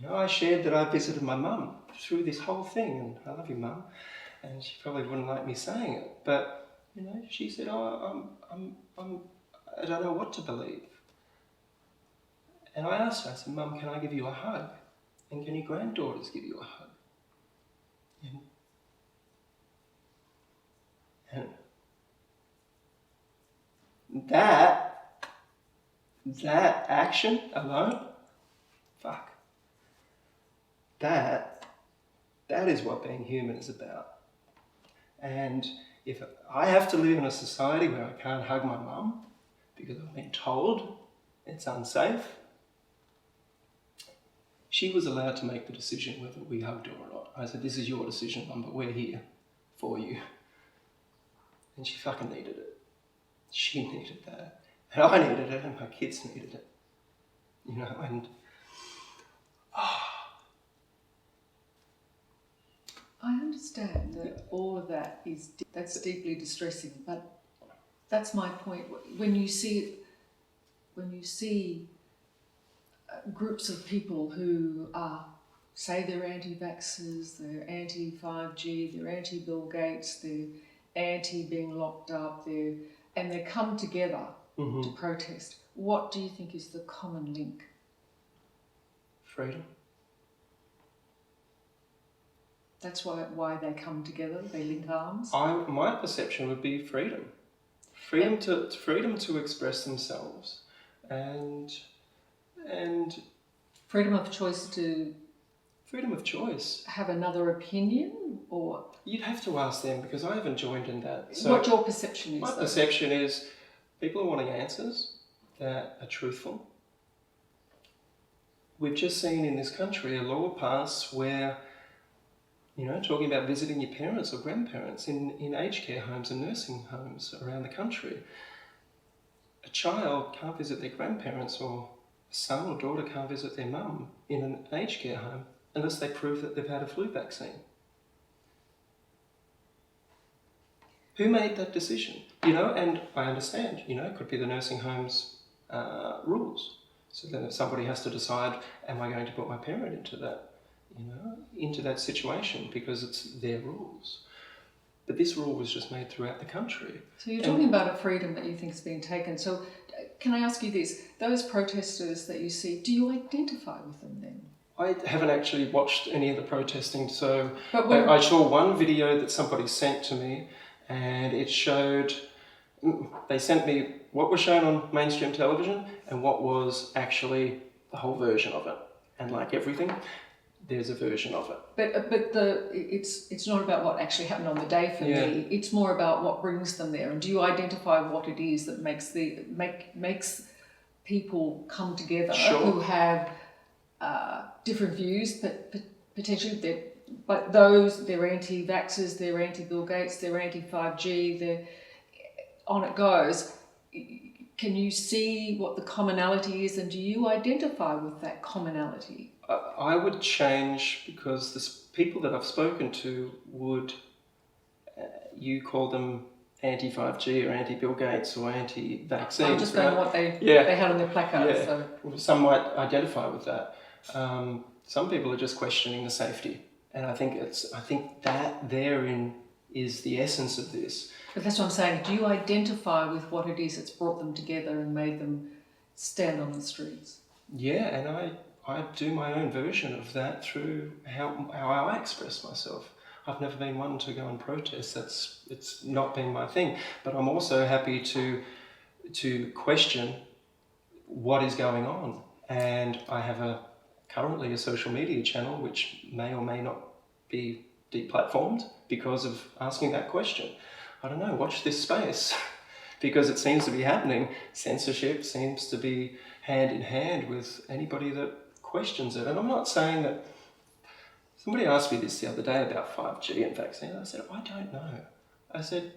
I shared that I visited my mum through this whole thing, and I love you, Mum, and she probably wouldn't like me saying it, but she said, I don't know what to believe. And I asked her, I said, Mum, can I give you a hug? And can your granddaughters give you a hug? And that action alone, fuck. That is what being human is about. And if I have to live in a society where I can't hug my mum because I've been told it's unsafe, she was allowed to make the decision whether we hugged her or not. I said, this is your decision, Mum, but we're here for you. And she fucking needed it. She needed that. And I needed it, and my kids needed it. and I understand that all of that that's deeply distressing, but that's my point. When you see groups of people who are, say, they're anti-vaxxers, they're anti-5G, they're anti-Bill Gates, they're anti being locked up, and they come together to protest. What do you think is the common link? Freedom. That's why they come together. They link arms. My perception would be freedom. Freedom to express themselves, and freedom of choice to freedom of choice. Have another opinion, or you'd have to ask them, because I haven't joined in that. So what your perception is? My perception is people are wanting answers that are truthful. We've just seen in this country a law pass where, talking about visiting your parents or grandparents in aged care homes and nursing homes around the country. A child can't visit their grandparents, or a son or daughter can't visit their mum in an aged care home unless they prove that they've had a flu vaccine. Who made that decision? And I understand, it could be the nursing home's rules. So then if somebody has to decide, am I going to put my parent into that situation because it's their rules. But this rule was just made throughout the country. So you're talking about a freedom that you think has been taken. So can I ask you this? Those protesters that you see, do you identify with them then? I haven't actually watched any of the protesting, so but I saw one video that somebody sent to me, and it showed, they sent me what was shown on mainstream television and what was actually the whole version of it. And like everything, there's a version of it. But it's not about what actually happened on the day for me. It's more about what brings them there. And do you identify what it is that makes people come together who have different views, but potentially they're anti-vaxxers, they're anti-Bill Gates, they're anti-5G, on it goes. Can you see what the commonality is, and do you identify with that commonality? I would change, because the people that I've spoken to would, you call them anti-5G or anti-Bill Gates or anti-vaccine. I'm just going what they had on their placards. Yeah. So. Some might identify with that. Some people are just questioning the safety, and I think that therein is the essence of this. But that's what I'm saying. Do you identify with what it is that's brought them together and made them stand on the streets? Yeah, and I do my own version of that through how I express myself. I've never been one to go and protest. It's not been my thing. But I'm also happy to question what is going on. And I have currently a social media channel which may or may not be deplatformed because of asking that question. I don't know, watch this space, because it seems to be happening. Censorship seems to be hand in hand with anybody that questions it. And I'm not saying that, somebody asked me this the other day about 5G and vaccine. I said, I don't know. I said,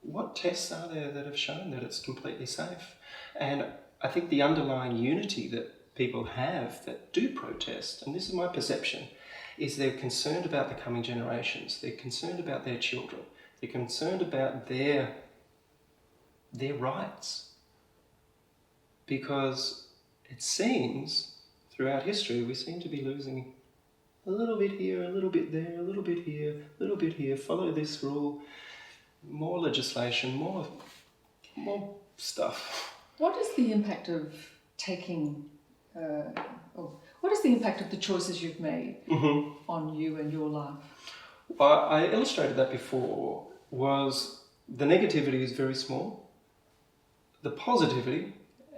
what tests are there that have shown that it's completely safe? And I think the underlying unity that people have that do protest, and this is my perception, is they're concerned about the coming generations. They're concerned about their children. They're concerned about their rights. Because it seems, throughout history, we seem to be losing a little bit here, a little bit there, a little bit here, a little bit here, follow this rule, more legislation, more stuff. What is the impact of what is the impact of the choices you've made on you and your life? Well, I illustrated that before, was the negativity is very small. The positivity,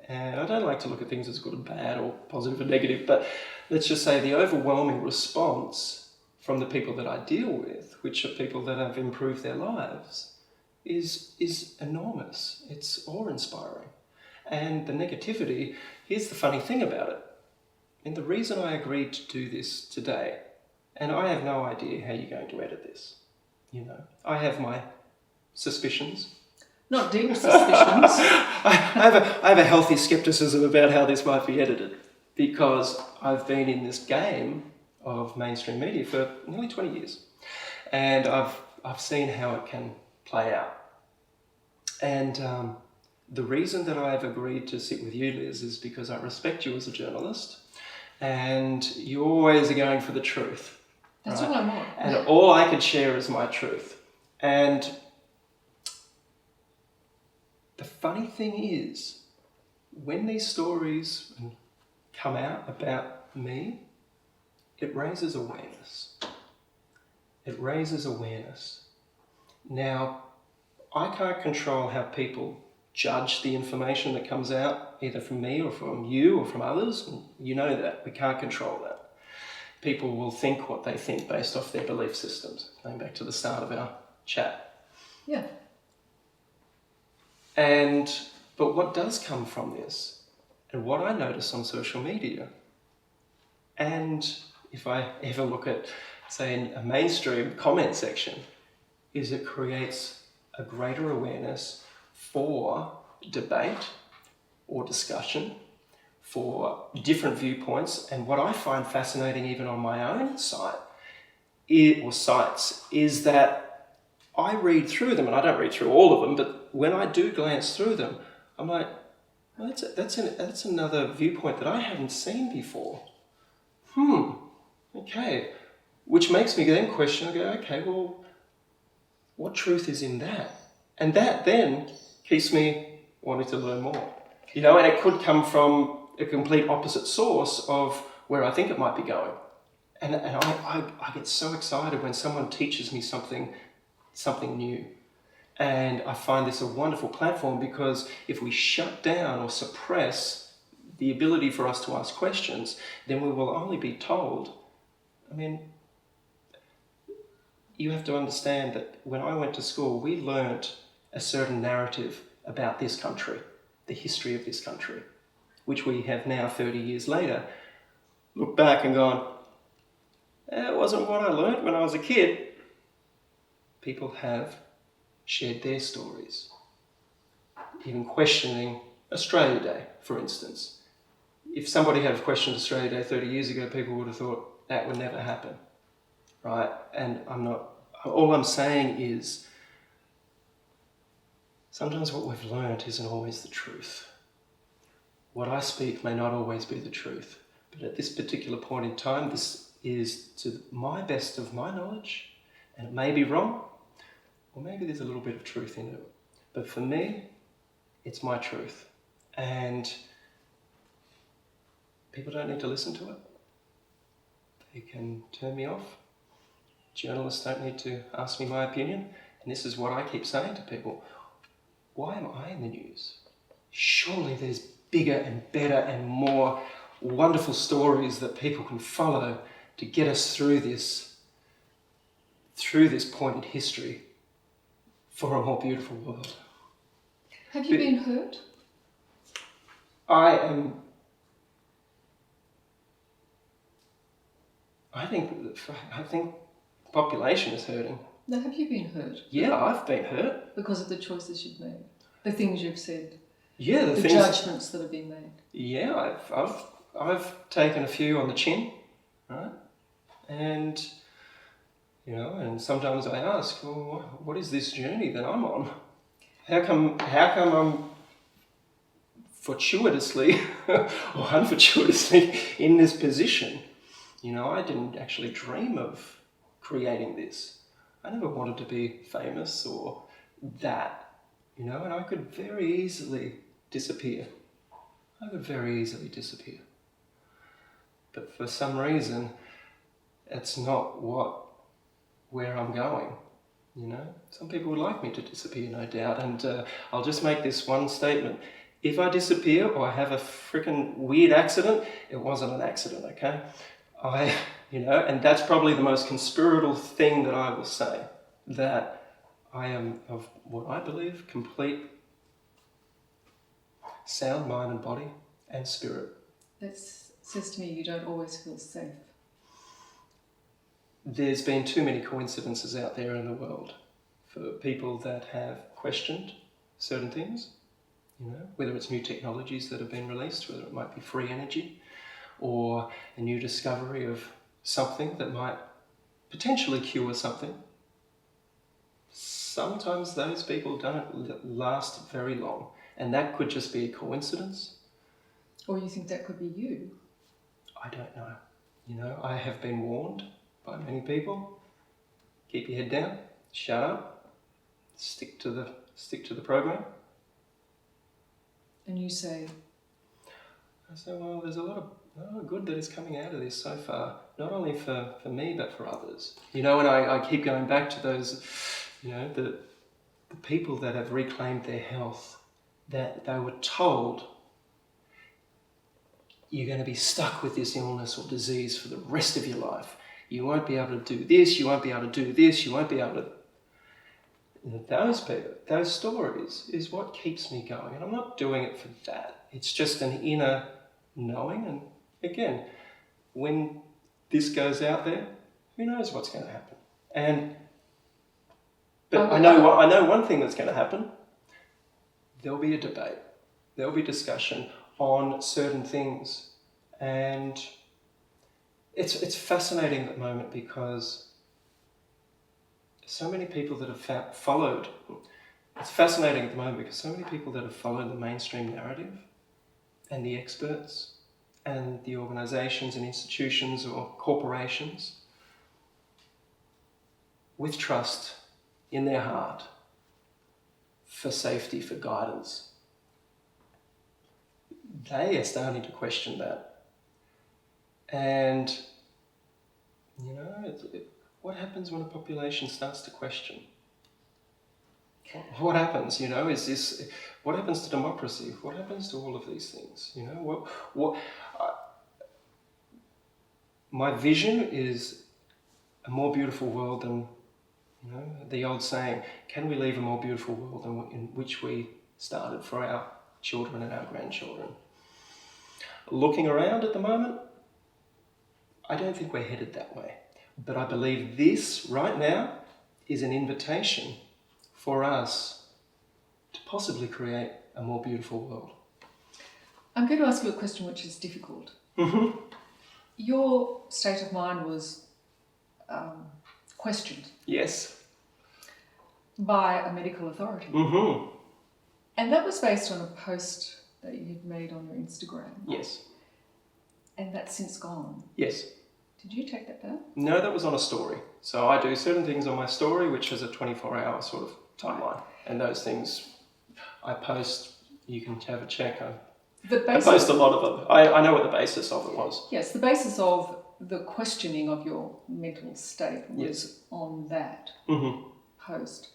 and I don't like to look at things as good and bad or positive and negative, but let's just say the overwhelming response from the people that I deal with, which are people that have improved their lives, is enormous. It's awe-inspiring. And the negativity, here's the funny thing about it. And the reason I agreed to do this today, and I have no idea how you're going to edit this, I have my suspicions. Not deep suspicions. I have a healthy skepticism about how this might be edited, because I've been in this game of mainstream media for nearly 20 years. and I've seen how it can play out. And the reason that I've agreed to sit with you, Liz, is because I respect you as a journalist, and you always are going for the truth. That's right? all I want. And all I can share is my truth. And the funny thing is, when these stories come out about me, it raises awareness. It raises awareness. Now, I can't control how people judge the information that comes out, either from me or from you or from others. And you know that. We can't control that. People will think what they think based off their belief systems, going back to the start of our chat. Yeah. But what does come from this, and what I notice on social media, and if I ever look at, say, a mainstream comment section, is it creates a greater awareness for debate or discussion, for different viewpoints. And what I find fascinating even on my own site or sites is that I read through them, and I don't read through all of them, but when I do glance through them, I'm like, well, that's another viewpoint that I haven't seen before. Okay. Which makes me then question, I go, okay, well, what truth is in that? And that then keeps me wanting to learn more. And it could come from a complete opposite source of where I think it might be going. And I get so excited when someone teaches me something new. And I find this a wonderful platform, because if we shut down or suppress the ability for us to ask questions, then we will only be told. You have to understand that when I went to school, we learnt a certain narrative about this country, the history of this country, which we have now, 30 years later, looked back and gone, it wasn't what I learnt when I was a kid. People have shared their stories, even questioning Australia Day, for instance. If somebody had questioned Australia Day 30 years ago, people would have thought that would never happen, right? And all I'm saying is, sometimes what we've learned isn't always the truth. What I speak may not always be the truth, but at this particular point in time, this is to my best of my knowledge, and it may be wrong, or maybe there's a little bit of truth in it. But for me, it's my truth. And people don't need to listen to it. They can turn me off. Journalists don't need to ask me my opinion. And this is what I keep saying to people. Why am I in the news? Surely there's bigger and better and more wonderful stories that people can follow to get us through this point in history for a more beautiful world. Have you been hurt? I think population is hurting. No, have you been hurt? Yeah, I've been hurt. Because of the choices you've made, the things you've said, yeah, the judgments that have been made. Yeah, I've taken a few on the chin, right? And and sometimes I ask, well, what is this journey that I'm on? How come I'm fortuitously or unfortuitously in this position? I didn't actually dream of creating this. I never wanted to be famous or that, and I could very easily disappear. But for some reason, it's not where I'm going, Some people would like me to disappear, no doubt, and I'll just make this one statement. If I disappear or I have a freaking weird accident, it wasn't an accident, okay? And that's probably the most conspiratorial thing that I will say, that I am, of what I believe, complete sound mind and body and spirit. That says to me you don't always feel safe. There's been too many coincidences out there in the world for people that have questioned certain things, whether it's new technologies that have been released, whether it might be free energy, or a new discovery of something that might potentially cure something, sometimes those people don't last very long. And that could just be a coincidence. Or you think that could be you? I don't know. You know, I have been warned by many people. Keep your head down, shut up, stick to the program. And you say, I say, well, there's a lot of good that is coming out of this so far, not only for me, but for others. You know, and I keep going back to those, you know, the people that have reclaimed their health, that they were told, you're going to be stuck with this illness or disease for the rest of your life. You won't be able to do this, you won't be able to do this, you won't be able to... Those people, those stories is what keeps me going. And I'm not doing it for that. It's just an inner knowing. And again, when this goes out there, who knows what's going to happen? But I know one thing that's going to happen. There'll be a debate. There'll be discussion on certain things. And it's fascinating at the moment because so many people that have followed, it's fascinating at the moment because so many people that have followed the mainstream narrative and the experts and the organisations and institutions or corporations with trust in their heart for safety, for guidance, they are starting to question that. And, you know, what happens when a population starts to question? What happens, you know, what happens to democracy? What happens to all of these things? You know, my vision is a more beautiful world than, you know, the old saying, can we leave a more beautiful world than in which we started for our children and our grandchildren? Looking around at the moment, I don't think we're headed that way. But I believe this right now is an invitation for us to possibly create a more beautiful world. I'm going to ask you a question which is difficult. Mm-hmm. Your state of mind was questioned. Yes. By a medical authority. Mm-hmm. And that was based on a post that you had made on your Instagram. Yes. And that's since gone. Yes. Did you take that down? No, that was on a story. So I do certain things on my story, which is a 24-hour sort of timeline. And those things I post, you can have a check. I post a lot of them. I know what the basis of it was. Yes, the basis of the questioning of your mental state was on that post.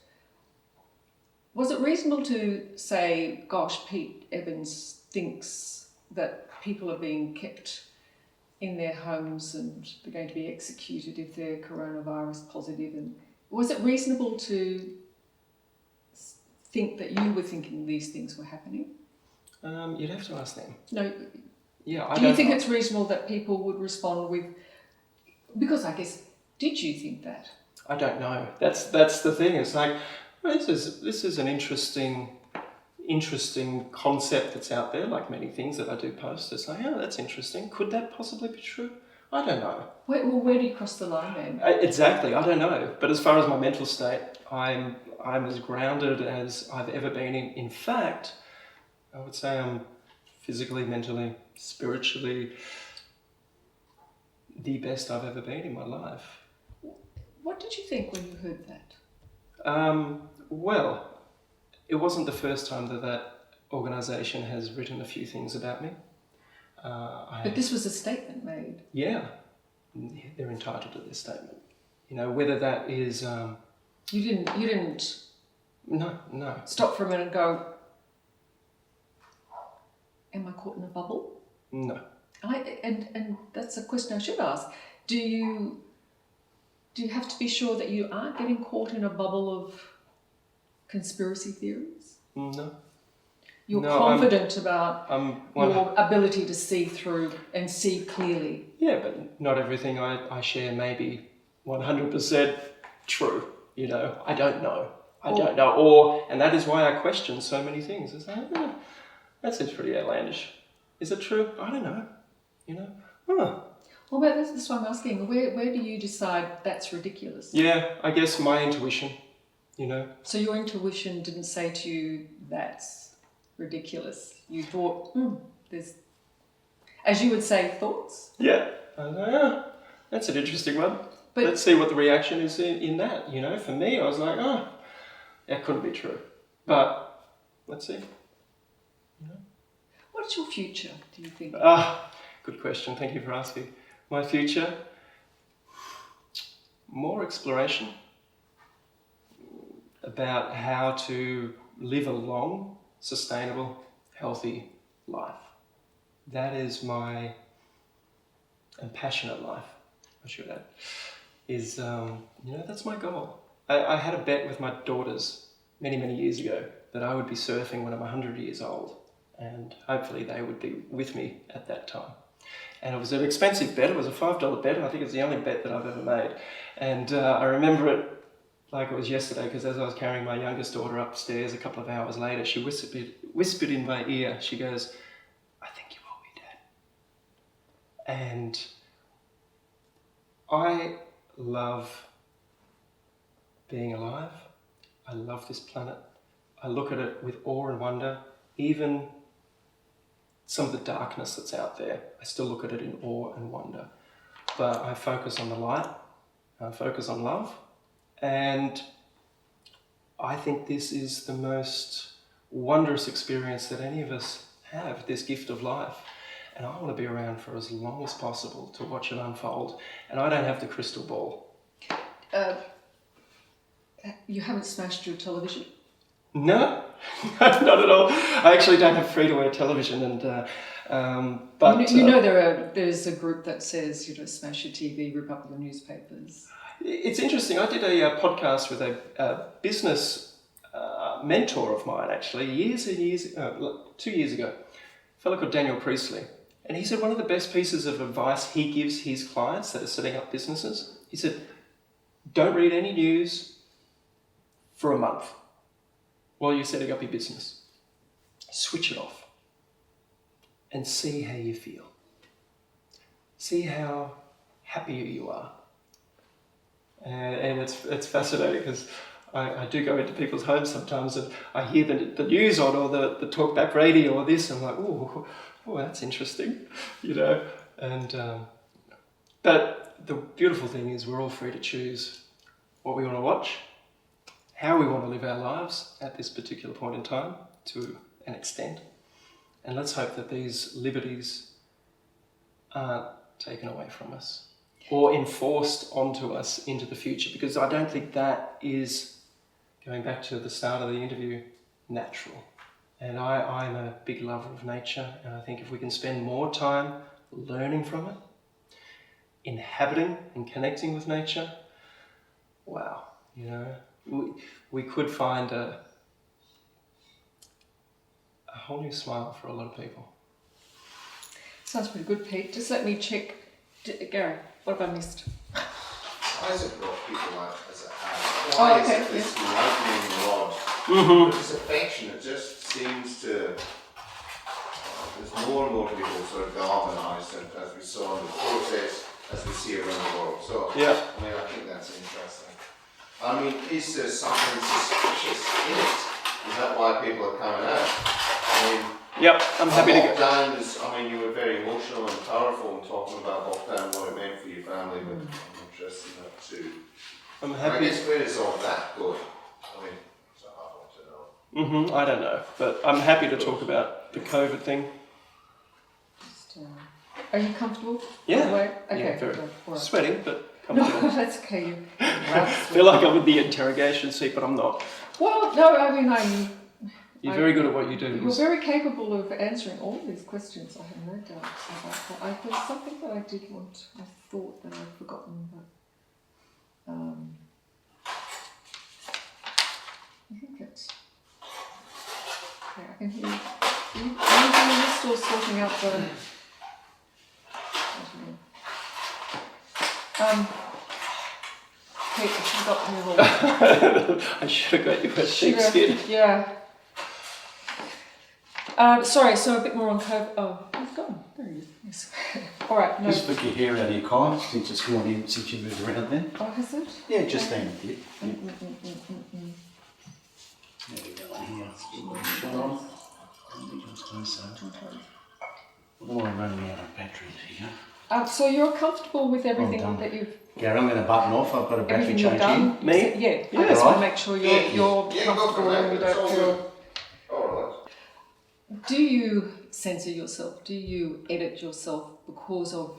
Was it reasonable to say, gosh, Pete Evans thinks that people are being kept in their homes and they're going to be executed if they're coronavirus positive? And was it reasonable to think that you were thinking these things were happening? You'd have to ask them. No. Yeah. Do you think it's reasonable that people would respond with? Because I guess, did you think that? I don't know. That's the thing. It's like, well, this is an interesting concept that's out there. Like many things that I do post, it's like, oh, that's interesting. Could that possibly be true? I don't know. Where do you cross the line then? Exactly. I don't know. But as far as my mental state, I'm as grounded as I've ever been. In fact, I would say I'm physically, mentally, spiritually the best I've ever been in my life. What did you think when you heard that? Well, it wasn't the first time that organisation has written a few things about me. But this was a statement made. Yeah, they're entitled to this statement. You know, whether that is... You didn't... No. Stop for a minute and go, am I caught in a bubble? No. And that's a question I should ask. Do you have to be sure that you aren't getting caught in a bubble of conspiracy theories? No. You're confident about your ability to see through and see clearly. Yeah, but not everything I share may be 100% true. You know, I don't know. I don't know. And that is why I question so many things. It's like, that seems pretty outlandish. Is it true? I don't know. You know? Well, but that's why I'm asking. Where do you decide that's ridiculous? Yeah, I guess my intuition. you know. So your intuition didn't say to you, that's ridiculous. You thought, there's, as you would say, thoughts? Yeah. I was like, that's an interesting one. But let's see what the reaction is in that, you know. For me, I was like, that couldn't be true. But let's see. what's your future, do you think? Good question. Thank you for asking. My future, more exploration about how to live a long, sustainable, healthy life. That is my, and passionate life, I should add, is, that's my goal. I had a bet with my daughters many, many years ago that I would be surfing when I'm 100 years old, and hopefully they would be with me at that time. And it was an expensive bet. It was a $5 bet. I think it's the only bet that I've ever made. And I remember it like it was yesterday, because as I was carrying my youngest daughter upstairs a couple of hours later, she whispered in my ear, she goes, "I think you will be, Dad." And I love being alive. I love this planet. I look at it with awe and wonder. Even some of the darkness that's out there, I still look at it in awe and wonder. But I focus on the light, I focus on love, and I think this is the most wondrous experience that any of us have, this gift of life. And I want to be around for as long as possible to watch it unfold. And I don't have the crystal ball. You haven't smashed your television? No, not at all. I actually don't have free-to-air television, and but there's a group that says, smash your TV, rip up the newspapers. It's interesting. I did a podcast with a business mentor of mine, actually, 2 years ago, a fellow called Daniel Priestley, and he said one of the best pieces of advice he gives his clients that are setting up businesses, he said, don't read any news for a month while you're setting up your business. Switch it off and see how you feel. See how happier you are. And it's fascinating, because I do go into people's homes sometimes and I hear the news on, or the talkback radio or this, and I'm like, oh, that's interesting, And but the beautiful thing is we're all free to choose what we want to watch, how we want to live our lives at this particular point in time, to an extent. And let's hope that these liberties aren't taken away from us or enforced onto us into the future, because I don't think that is, going back to the start of the interview, natural. And I'm a big lover of nature, and I think if we can spend more time learning from it, inhabiting and connecting with nature, wow, we could find a whole new smile for a lot of people. Sounds pretty good, Pete. Just let me check. Gary, what have I missed? Why is it brought people out as it has? Oh, Why okay, is it this lightning rod? This affection, it just seems to, there's more and more people sort of galvanised, and as we saw in the process, as we see around the world. So, yeah. I think that's interesting. Is there something suspicious in it? Is that why people are coming out? Yep, I'm happy to go. Lockdown you were very emotional and powerful in talking about lockdown, what it meant for your family, but I'm interested in that too. I'm happy. I guess where is all that going? It's a hard one to know. I don't know, but I'm happy to talk about the COVID thing. Are you comfortable? Yeah. Okay. Yeah, very. Right. Sweating, but No, comfortable. that's okay. I feel like I'm in the interrogation seat, but I'm not. Well, no, You're very good at what you do. You're very capable of answering all these questions. I have no doubt about that. There's something that I did want. I thought that I'd forgotten, but I think it's. Okay, I can hear you. Are you still sorting out the? Kate, I should have got you all. I should have got you a sheepskin. Yeah. Sorry, so a bit more on COVID. Oh, he's gone. There he is. Yes. All right. No. Just flick your hair out of your collar since it's gone in, since you moved around then. Oh, has it? Yeah, just stand with you. Sean. Oh, I'm running out of batteries here. So you're comfortable with everything done. that you've Gary, I'm going to button off. I've got a battery everything you've change done? in. Me? Yeah. Yeah, I just right. want to make sure you're Yeah, go for comfortable that. and you It's don't all feel. good. All right. Do you censor yourself? Do you edit yourself because of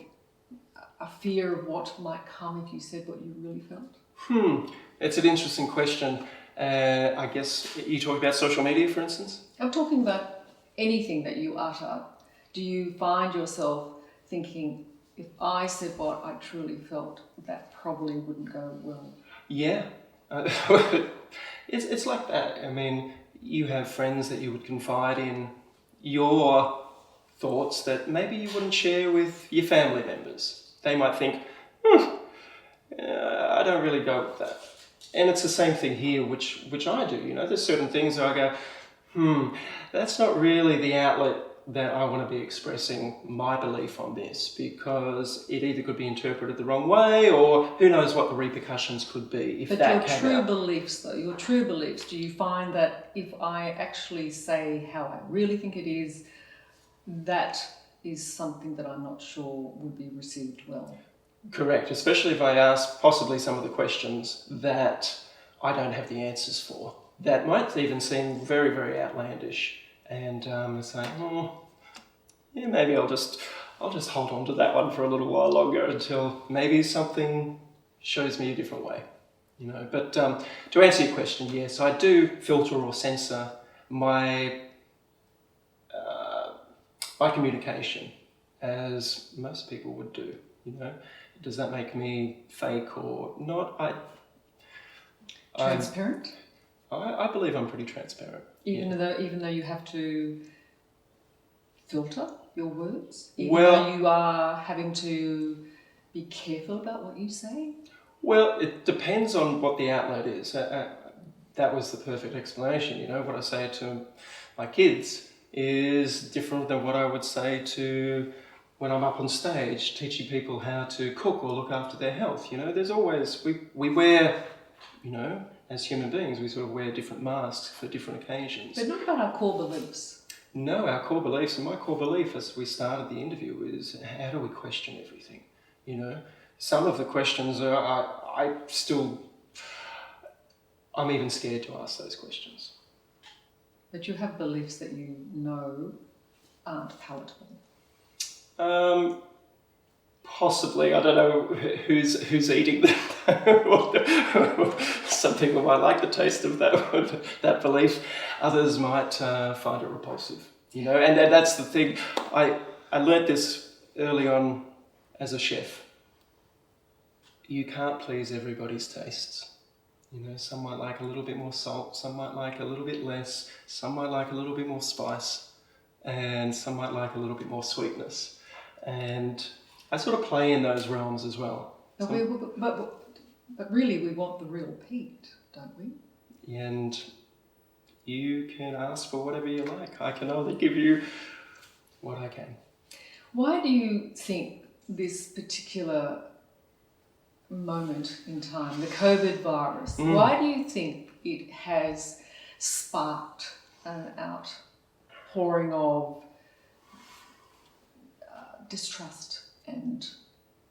a fear of what might come if you said what you really felt? It's an interesting question. I guess you talk about social media, for instance? I'm talking about anything that you utter. Do you find yourself thinking, if I said what I truly felt, that probably wouldn't go well? Yeah. It's like that. I mean, you have friends that you would confide in your thoughts that maybe you wouldn't share with your family members. They might think, I don't really go with that. And it's the same thing here, which I do. You know, there's certain things I go, that's not really the outlet that I want to be expressing my belief on this, because it either could be interpreted the wrong way, or who knows what the repercussions could be if But that your came true out. beliefs, though, your true beliefs, do you find that if I actually say how I really think it is, that is something that I'm not sure would be received well? Correct, especially if I ask possibly some of the questions that I don't have the answers for, that might even seem very, very outlandish, and say, yeah, maybe I'll just hold on to that one for a little while longer until maybe something shows me a different way, you know. But to answer your question, yes, I do filter or censor my communication, as most people would do, you know. Does that make me fake or not? Transparent? I believe I'm pretty transparent. Even though you have to filter your words? Even Well- though you are having to be careful about what you say? Well, it depends on what the outlet is. That was the perfect explanation. You know, what I say to my kids is different than what I would say to when I'm up on stage teaching people how to cook or look after their health. You know, there's always, we wear, you know, as human beings, we sort of wear different masks for different occasions. But not about our core beliefs. No, our core beliefs, and my core belief as we started the interview is, how do we question everything? You know, some of the questions I'm even scared to ask those questions. But you have beliefs that you know aren't palatable. Possibly, I don't know who's eating them. Some people might like the taste of that belief. Others might find it repulsive. You know, and that's the thing. I learnt this early on as a chef. You can't please everybody's tastes. You know, some might like a little bit more salt, some might like a little bit less, some might like a little bit more spice, and some might like a little bit more sweetness. And I sort of play in those realms as well. But really, we want the real Pete, don't we? And you can ask for whatever you like. I can only give you what I can. Why do you think this particular moment in time, the COVID virus, why do you think it has sparked an outpouring of distrust and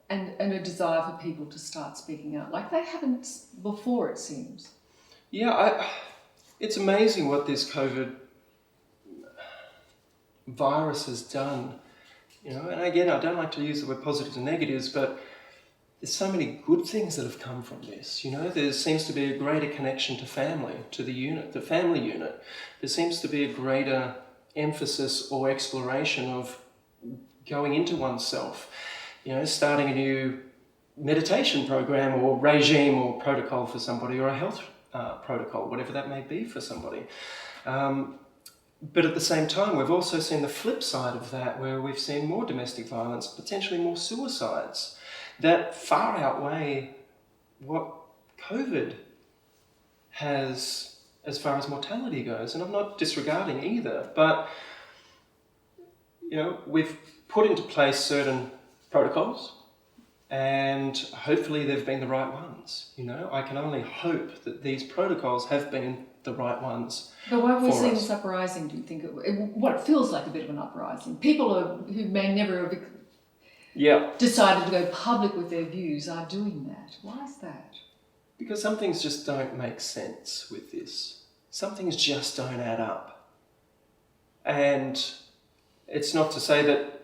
a desire for people to start speaking out like they haven't before, it seems? Yeah, it's amazing what this COVID virus has done. You know, and again, I don't like to use the word positives and negatives, but there's so many good things that have come from this. You know, there seems to be a greater connection to family, to the family unit. There seems to be a greater emphasis or exploration of going into oneself. You know, starting a new meditation program or regime or protocol for somebody, or a health protocol, whatever that may be for somebody. But at the same time, we've also seen the flip side of that, where we've seen more domestic violence, potentially more suicides, that far outweigh what COVID has as far as mortality goes. And I'm not disregarding either, but you know, we've put into place certain protocols, and hopefully they've been the right ones. You know, I can only hope that these protocols have been the the right ones. But why are we for seeing us. this uprising, do you think? It feels like a bit of an uprising. People who may never have Yeah, decided to go public with their views are doing that. Why is that? because some things just don't make sense with this. Some things just don't add up. And it's not to say that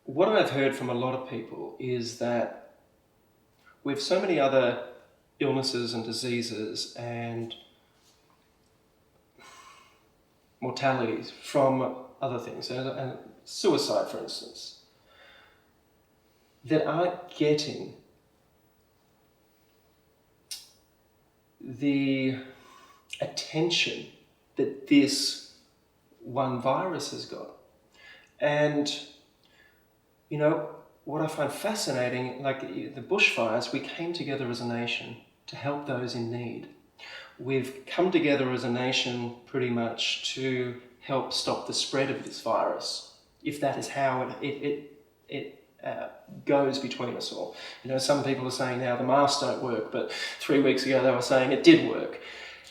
what I've heard from a lot of people is that with so many other illnesses and diseases and mortalities from other things, and suicide, for instance, that aren't getting the attention that this one virus has got. And, you know, what I find fascinating, like the bushfires, we came together as a nation to help those in need. We've come together as a nation pretty much to help stop the spread of this virus, if that is how it goes between us all. You know, some people are saying now the masks don't work, but 3 weeks ago they were saying it did work.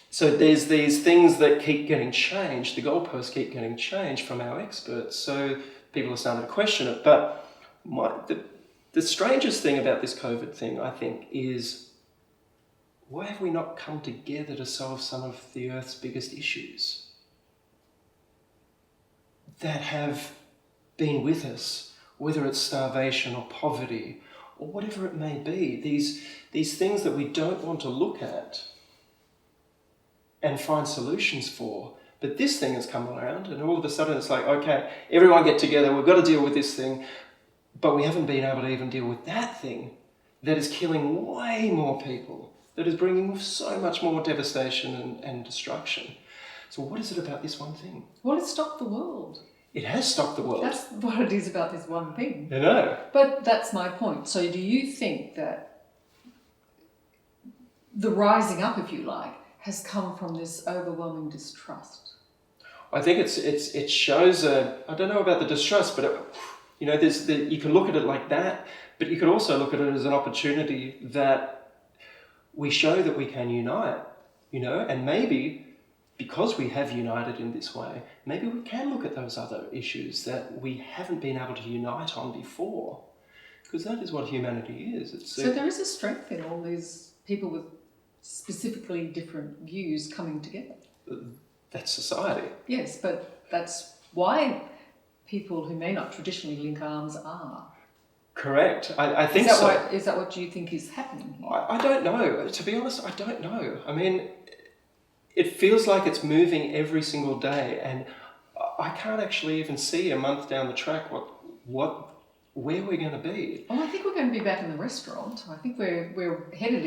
So there's these things that keep getting changed, the goalposts keep getting changed from our experts, so people are starting to question it. But the strangest thing about this COVID thing, I think, is why have we not come together to solve some of the Earth's biggest issues that have been with us, whether it's starvation or poverty or whatever it may be, these things that we don't want to look at and find solutions for. But this thing has come around and all of a sudden it's like, okay, everyone get together, we've got to deal with this thing, but we haven't been able to even deal with that thing that is killing way more people, that is bringing so much more devastation and destruction. So what is it about this one thing? Well, it stopped the world. It has stopped the world. That's what it is about this one thing. You know. But that's my point. So do you think that the rising up, if you like, has come from this overwhelming distrust? I think it shows I don't know about the distrust, but you know, you can look at it like that, but you could also look at it as an opportunity that we show that we can unite, you know, and maybe because we have united in this way, maybe we can look at those other issues that we haven't been able to unite on before, because that is what humanity is. So there is a strength in all these people with specifically different views coming together. That's society. Yes, but that's why people who may not traditionally link arms are. Correct. I think is that so. Is that what you think is happening here? I don't know. To be honest, I don't know. I mean, it feels like it's moving every single day, and I can't actually even see a month down the track where we're going to be. Well, I think we're going to be back in the restaurant. I think we're headed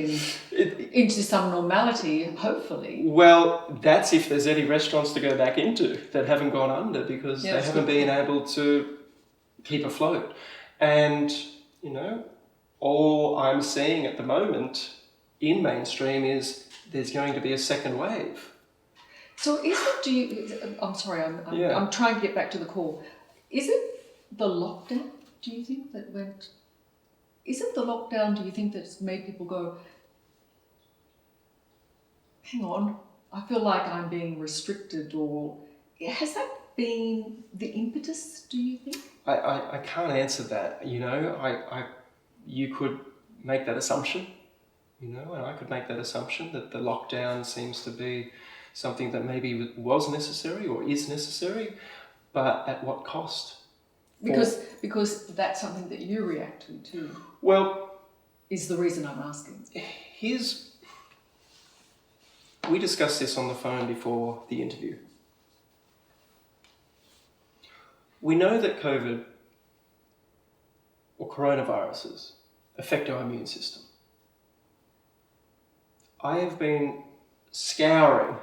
into some normality, hopefully. Well, that's if there's any restaurants to go back into that haven't gone under because they haven't been able to keep afloat. And, you know, all I'm seeing at the moment in mainstream is there's going to be a second wave. So is it, I'm sorry, I'm trying to get back to the core. Is it the lockdown, do you think, that went... Is it the lockdown, do you think, that's made people go, hang on, I feel like I'm being restricted, or... Has that been the impetus, do you think? I can't answer that, you know. You could make that assumption, you know, and I could make that assumption that the lockdown seems to be something that maybe was necessary or is necessary, but at what cost? Because that's something that you react to too. Well, is the reason I'm asking. We discussed this on the phone before the interview. We know that COVID or coronaviruses affect our immune system. I have been scouring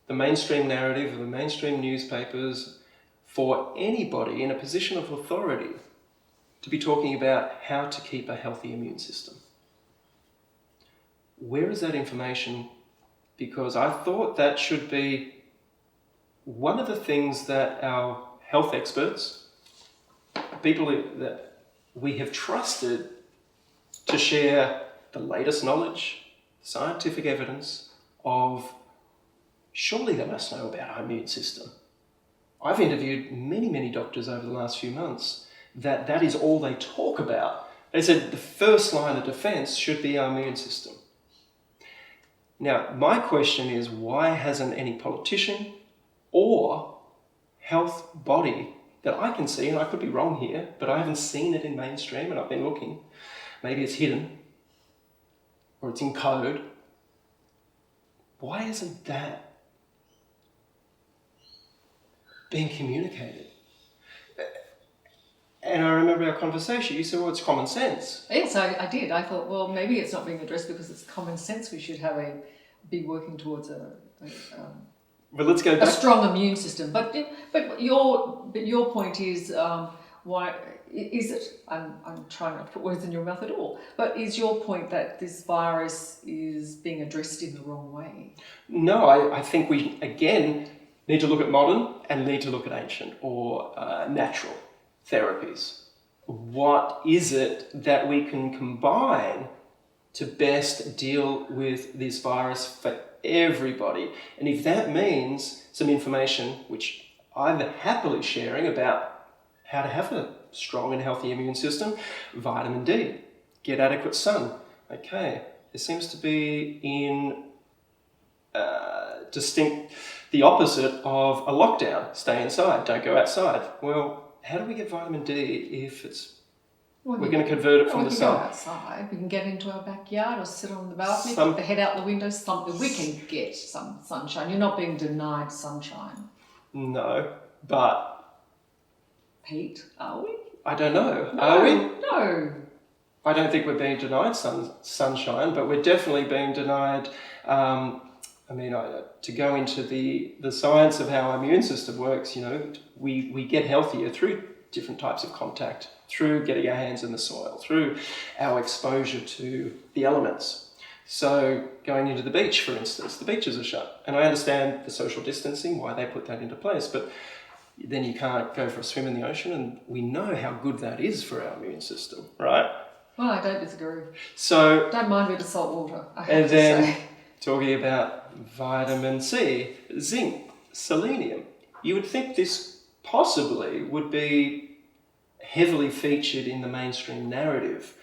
the mainstream narrative of the mainstream newspapers for anybody in a position of authority to be talking about how to keep a healthy immune system. Where is that information? Because I thought that should be one of the things that our health experts, people that we have trusted to share the latest knowledge, scientific evidence of surely they must know about our immune system. I've interviewed many doctors over the last few months that is all they talk about. They said the first line of defense should be our immune system. Now, my question is, why hasn't any politician or health body that I can see, and I could be wrong here, but I haven't seen it in mainstream and I've been looking, maybe it's hidden or it's in code, why isn't that being communicated? And I remember our conversation, you said, well, it's common sense. Yes, I did. I thought, well, maybe it's not being addressed because it's common sense. We should be working towards But let's go a back. strong immune system. But your point is, why is it? I'm trying not to put words in your mouth at all. But is your point that this virus is being addressed in the wrong way? No, I think we, again, need to look at modern and need to look at ancient or natural therapies. What is it that we can combine to best deal with this virus for everybody? And if that means some information, which I'm happily sharing about how to have a strong and healthy immune system, vitamin D, get adequate sun. Okay, there seems to be in the opposite of a lockdown. Stay inside, don't go outside. Well, how do we get vitamin D if we're going to convert it from the sun? We can go outside. We can get into our backyard or sit on the balcony, put the head out the window, something. We can get some sunshine. You're not being denied sunshine. No, but... Pete, are we? I don't know. No, Are we? No. I don't think we're being denied sunshine, but we're definitely being denied... to go into the science of how our immune system works, we get healthier through different types of contact, through getting our hands in the soil, through our exposure to the elements. So going into the beach, for instance, the beaches are shut. And I understand the social distancing, why they put that into place, but then you can't go for a swim in the ocean, and we know how good that is for our immune system, right? Well, I don't disagree. So... Don't mind a bit of salt water, I have and to then say. Talking about vitamin C, zinc, selenium, you would think this possibly would be heavily featured in the mainstream narrative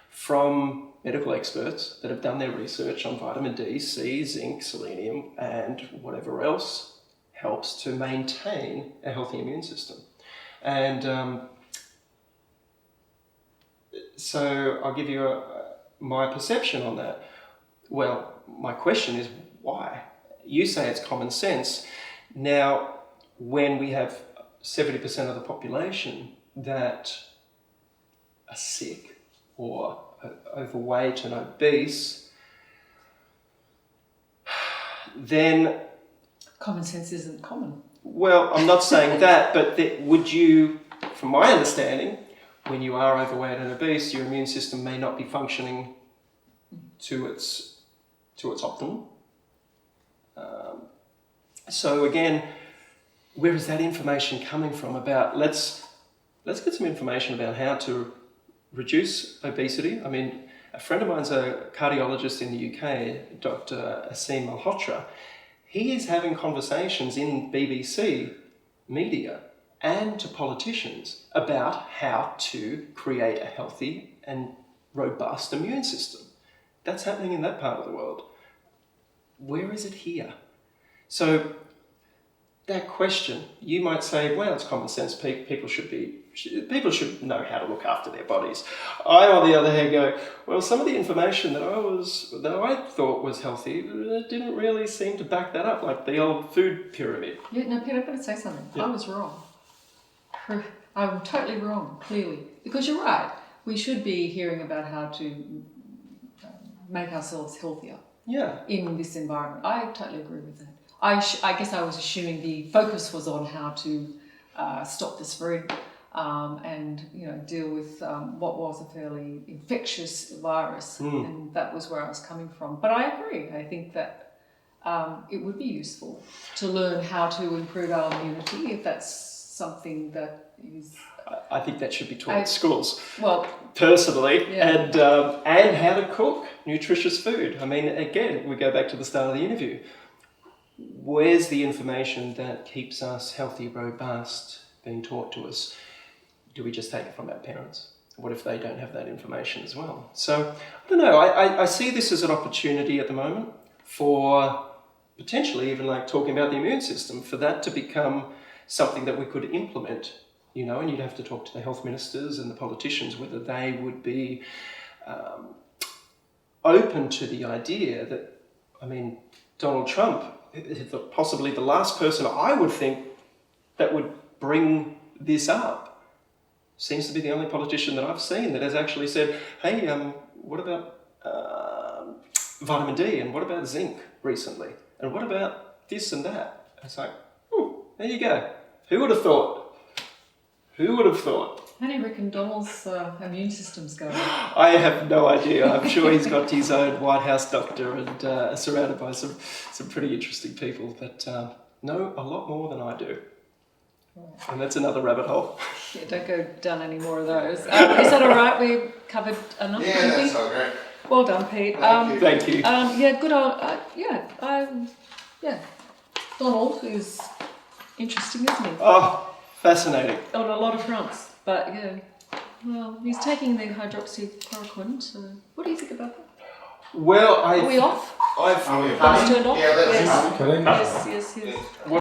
from medical experts that have done their research on vitamin D, C, zinc, selenium, and whatever else helps to maintain a healthy immune system. And so I'll give you my perception on that. Well, my question is why? You say it's common sense. Now, when we have 70% of the population that are sick or overweight and obese, then... Common sense isn't common. Well, I'm not saying that, but would you, from my understanding, when you are overweight and obese, your immune system may not be functioning to its optimum. So again, where is that information coming from about let's get some information about how to reduce obesity. I mean, a friend of mine's a cardiologist in the UK, Dr. Asim Malhotra. He is having conversations in BBC media and to politicians about how to create a healthy and robust immune system. That's happening in that part of the world. Where is it here? So that question, you might say, well, it's common sense. People should know how to look after their bodies. I, on the other hand, go, well, some of the information that I thought was healthy didn't really seem to back that up, like the old food pyramid. Yeah, no, Peter, I've got to say something. Yeah. I was wrong. I'm totally wrong, clearly. Because you're right. We should be hearing about how to make ourselves healthier in this environment. I totally agree with that. I guess I was assuming the focus was on how to stop the spread and deal with what was a fairly infectious virus, and that was where I was coming from. But I agree. I think that it would be useful to learn how to improve our immunity if that's something that is, I think that should be taught in schools. well, Personally, Yeah. and how to cook nutritious food. I mean, again, we go back to the start of the interview. Where's the information that keeps us healthy, robust, being taught to us? Do we just take it from our parents? What if they don't have that information as well? So, I don't know, I see this as an opportunity at the moment for potentially even like talking about the immune system, for that to become something that we could implement, you know, and you'd have to talk to the health ministers and the politicians whether they would be open to the idea that, I mean, Donald Trump, possibly the last person I would think that would bring this up, seems to be the only politician that I've seen that has actually said, hey, what about vitamin D, and what about zinc recently, and what about this and that? It's like, there you go. Who would have thought? Who would have thought? how do you reckon Donald's immune system's going? I have no idea. I'm sure he's got his own White House doctor and surrounded by some pretty interesting people that know a lot more than I do. And that's another rabbit hole. Yeah, don't go down any more of those. Is that all right? We've covered enough, Yeah, do you that's think? all great. Well done, Pete. Thank you. Thank you. Yeah, good old, yeah. Donald is interesting, isn't he? Oh, fascinating. On a lot of fronts, but yeah. Well, he's taking the hydroxychloroquine, so what do you think about that? Well, Are we off? I've Are we turned off? Yeah, let's Yes. Correct. Yes, yes, yes.